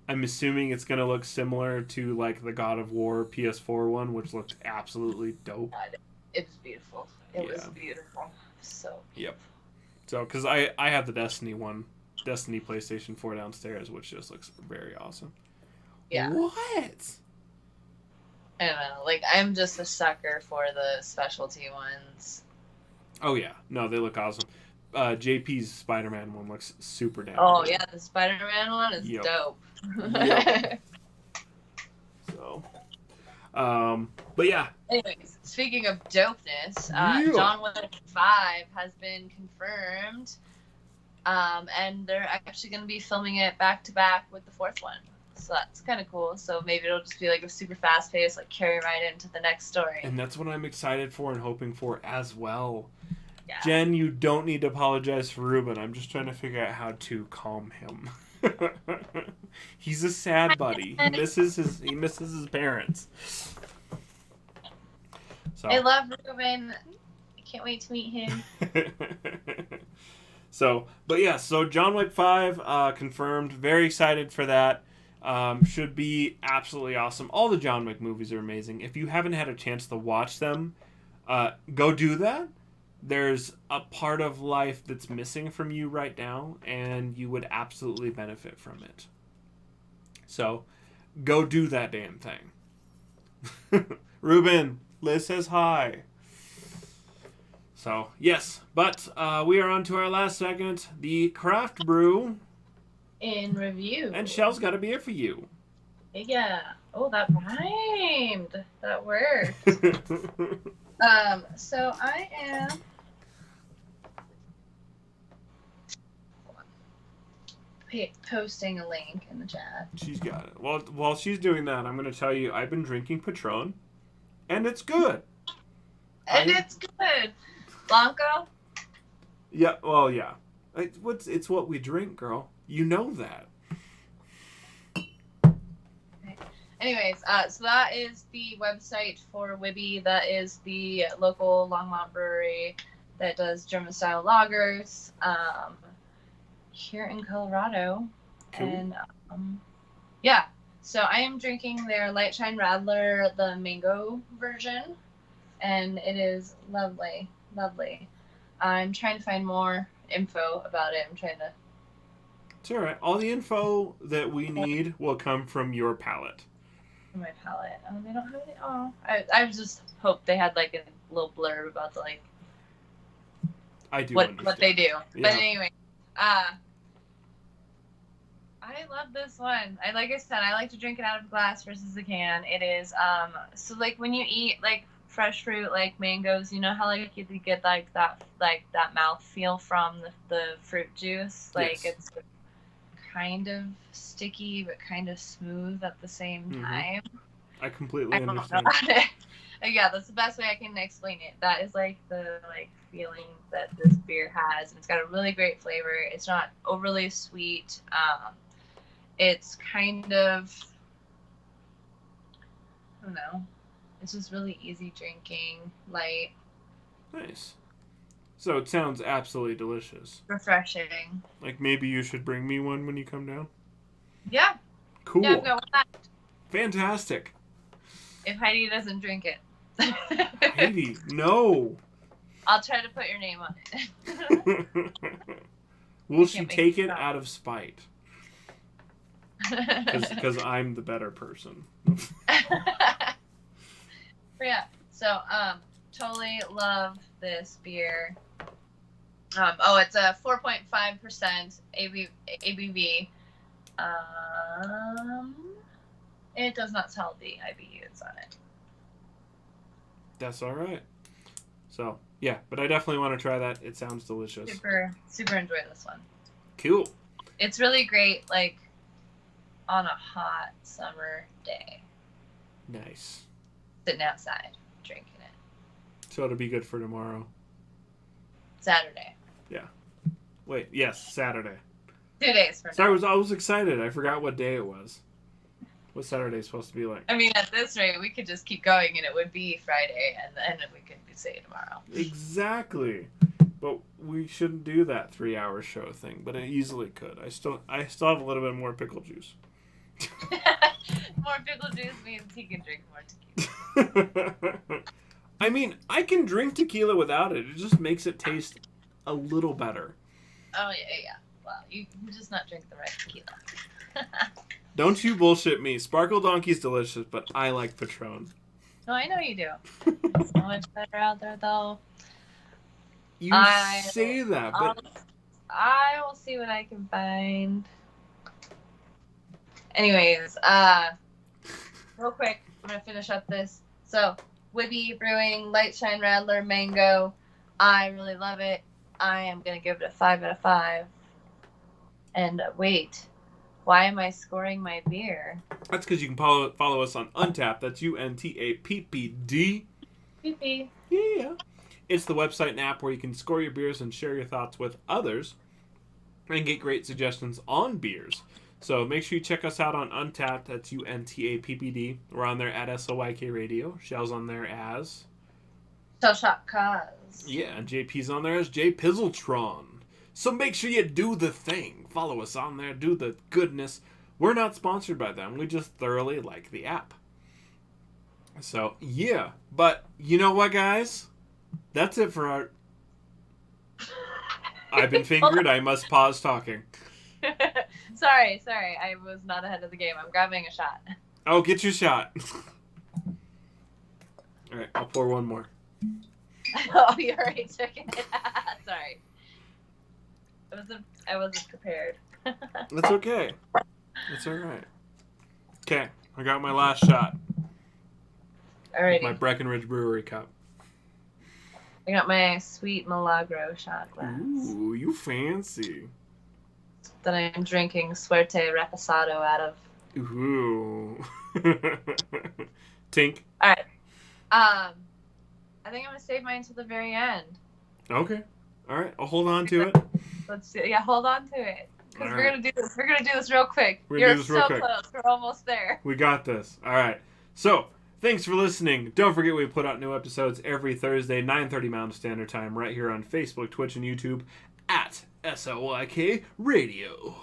I'm assuming it's gonna look similar to like the God of War PS4 one, which looked absolutely dope. It was beautiful. It was beautiful. So. Yep. So, because I have the Destiny PlayStation 4 downstairs, which just looks very awesome. Yeah. What? I don't know. Like, I'm just a sucker for the specialty ones. Oh, yeah. No, they look awesome. JP's Spider-Man one looks super damn Oh, good. yeah. The Spider-Man one is dope. Yep. So, but yeah. Anyways, speaking of dopeness, John Wick 5 has been confirmed. And they're actually going to be filming it back-to-back with the 4th one. So that's kind of cool. So maybe it'll just be like a super fast pace, like carry right into the next story. And that's what I'm excited for and hoping for as well. Yeah. Jen, you don't need to apologize for Ruben. I'm just trying to figure out how to calm him. He's a sad buddy. He misses his parents. So. I love Ruben. I can't wait to meet him. So John Wick 5 confirmed. Very excited for that. Should be absolutely awesome. All the John Wick movies are amazing. If you haven't had a chance to watch them, go do that. There's a part of life that's missing from you right now, and you would absolutely benefit from it. So, go do that damn thing. Ruben, Liz says hi. So, yes, but we are on to our last segment, the craft brew. In review. And Shell's got a beer for you. Yeah. Oh, that rhymed. That worked. So I am... posting a link in the chat. She's got it. Well, while she's doing that, I'm going to tell you I've been drinking Patron, and it's good. It's good. Blanco? Yeah, well, yeah. It's what we drink, girl. You know that. Anyways, so that is the website for Wibby. That is the local Longmont brewery that does German-style lagers here in Colorado. Cool. And, yeah. So I am drinking their Light Shine Radler, the mango version, and it is lovely, lovely. I'm trying to find more info about it. I'm trying to... It's all right. All the info that we need will come from your palate. My palate. Oh, they don't have any. Oh, I just hoped they had like a little blurb about the like. I do what they do. Yeah. But anyway, I love this one. Like I said, I like to drink it out of a glass versus a can. It is so like when you eat like fresh fruit like mangoes, you know how like you get like that mouth feel from the fruit juice. Like yes. It's kind of sticky but kind of smooth at the same time. I completely understand. Yeah, that's the best way I can explain it. That is like the feeling that this beer has, and it's got a really great flavor. It's not overly sweet. It's kind of, I don't know. It's just really easy drinking, light. Nice. So it sounds absolutely delicious. Refreshing. Like maybe you should bring me one when you come down. Cool. Yeah, I've got one left. Fantastic. If Heidi doesn't drink it. Heidi, no. I'll try to put your name on it. Will she take it out of spite? Because I'm the better person. Yeah. So, totally love this beer. It's a 4.5% ABV. It does not tell the IBUs on it. That's all right. So, yeah, but I definitely want to try that. It sounds delicious. Super, super enjoy this one. Cool. It's really great, like, on a hot summer day. Nice. Sitting outside, drinking it. So it'll be good for tomorrow. Saturday. Yeah. Wait, yes, Saturday. 2 days from Sorry, now. I was excited. I forgot what day it was. What's Saturday supposed to be like? I mean, at this rate, we could just keep going and it would be Friday, and then we could say tomorrow. Exactly. But we shouldn't do that 3-hour show thing, but I easily could. I still have a little bit more pickle juice. More pickle juice means he can drink more tequila. I mean, I can drink tequila without it. It just makes it taste a little better. Oh, yeah. Well, you just not drink the right tequila. Don't you bullshit me. Sparkle Donkey's delicious, but I like Patron. No, I know you do. It's so much better out there, though. You say that, but... I will see what I can find. Anyways, real quick, I'm going to finish up this. So, Wibby Brewing, Light Shine Radler, Mango. I really love it. I am going to give it a 5 out of 5. And wait, why am I scoring my beer? That's because you can follow us on Untappd. That's UNTAPPD. PP. Yeah. It's the website and app where you can score your beers and share your thoughts with others and get great suggestions on beers. So make sure you check us out on Untappd. That's UNTAPPD. We're on there at SOYK Radio. Shell's on there as... Shell Shock Cause. Yeah, and JP's on there as J Pizzletron. So make sure you do the thing. Follow us on there. Do the goodness. We're not sponsored by them. We just thoroughly like the app. So, yeah. But you know what, guys? That's it for our... I've been fingered. I must pause talking. Sorry. I was not ahead of the game. I'm grabbing a shot. Oh, get your shot. All right, I'll pour one more. Oh, you already took it. Sorry. I wasn't prepared. That's okay. It's all right. Okay, I got my last shot. Alrighty. My Breckenridge Brewery cup. I got my sweet Milagro shot glass. Ooh, you fancy. That I'm drinking Suerte Reposado out of. Ooh. Tink. Alright. I think I'm gonna save mine until the very end. Okay. All right. I'll hold on to it. Let's see. Yeah, hold on to it. Because All we're right. gonna do this. We're gonna do this real quick. We're gonna You're do this real so quick. close. We're almost there. We got this. All right. So, thanks for listening. Don't forget we put out new episodes every Thursday, 9:30 Mountain Standard Time, right here on Facebook, Twitch, and YouTube at SLYK Radio.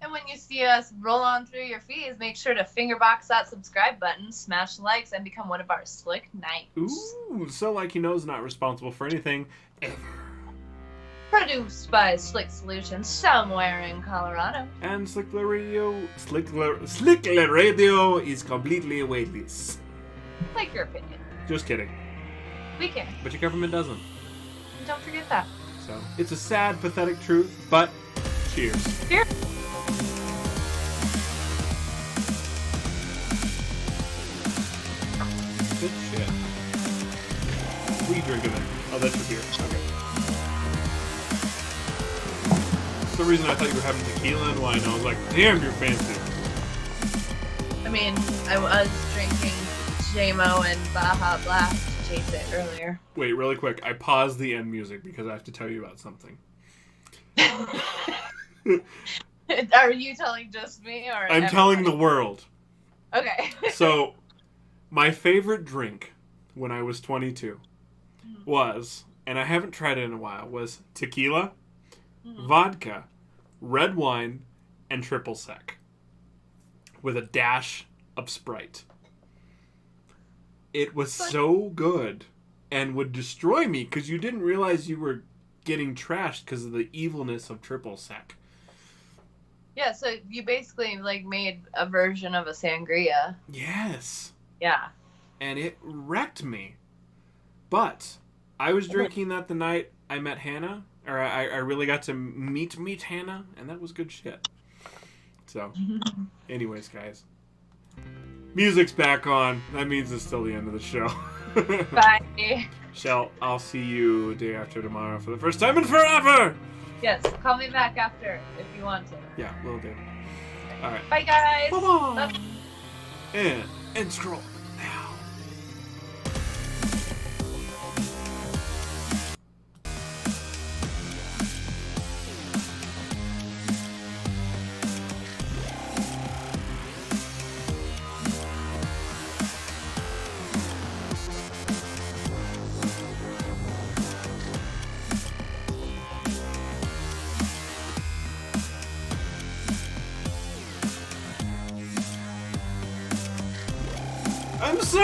And when you see us roll on through your feeds, make sure to fingerbox that subscribe button, smash the likes, and become one of our Slick Knights. Ooh, so like he knows not responsible for anything ever. Produced by Slick Solutions somewhere in Colorado. And Slickler Radio is completely weightless. Like your opinion. Just kidding. We can. But your government doesn't. Don't forget that. So, it's a sad, pathetic truth, but cheers. Cheers. Good shit. What are you drinking then? Oh, that's your beer. Okay. For some reason I thought you were having tequila and wine. I was like, damn, you're fancy. I mean, I was drinking JMO and Baja Blast to chase it earlier. Wait, really quick. I paused the end music because I have to tell you about something. Are you telling just me or I'm telling the world. Okay. So, my favorite drink when I was 22 was, and I haven't tried it in a while, was tequila, vodka, red wine, and triple sec. with a dash of Sprite. It was so good and would destroy me because you didn't realize you were getting trashed because of the evilness of triple sec. Yeah, so you basically like made a version of a sangria. Yes. Yeah. And it wrecked me. But I was drinking that the night I met Hannah, or I really got to meet Hannah, and that was good shit. So, anyways, guys. Music's back on. That means it's still the end of the show. Bye. Shell, I'll see you day after tomorrow for the first time in forever! Yes, call me back after if you want to. Yeah, will do. Alright. Bye, guys. Bye-bye! And scroll now. I'm so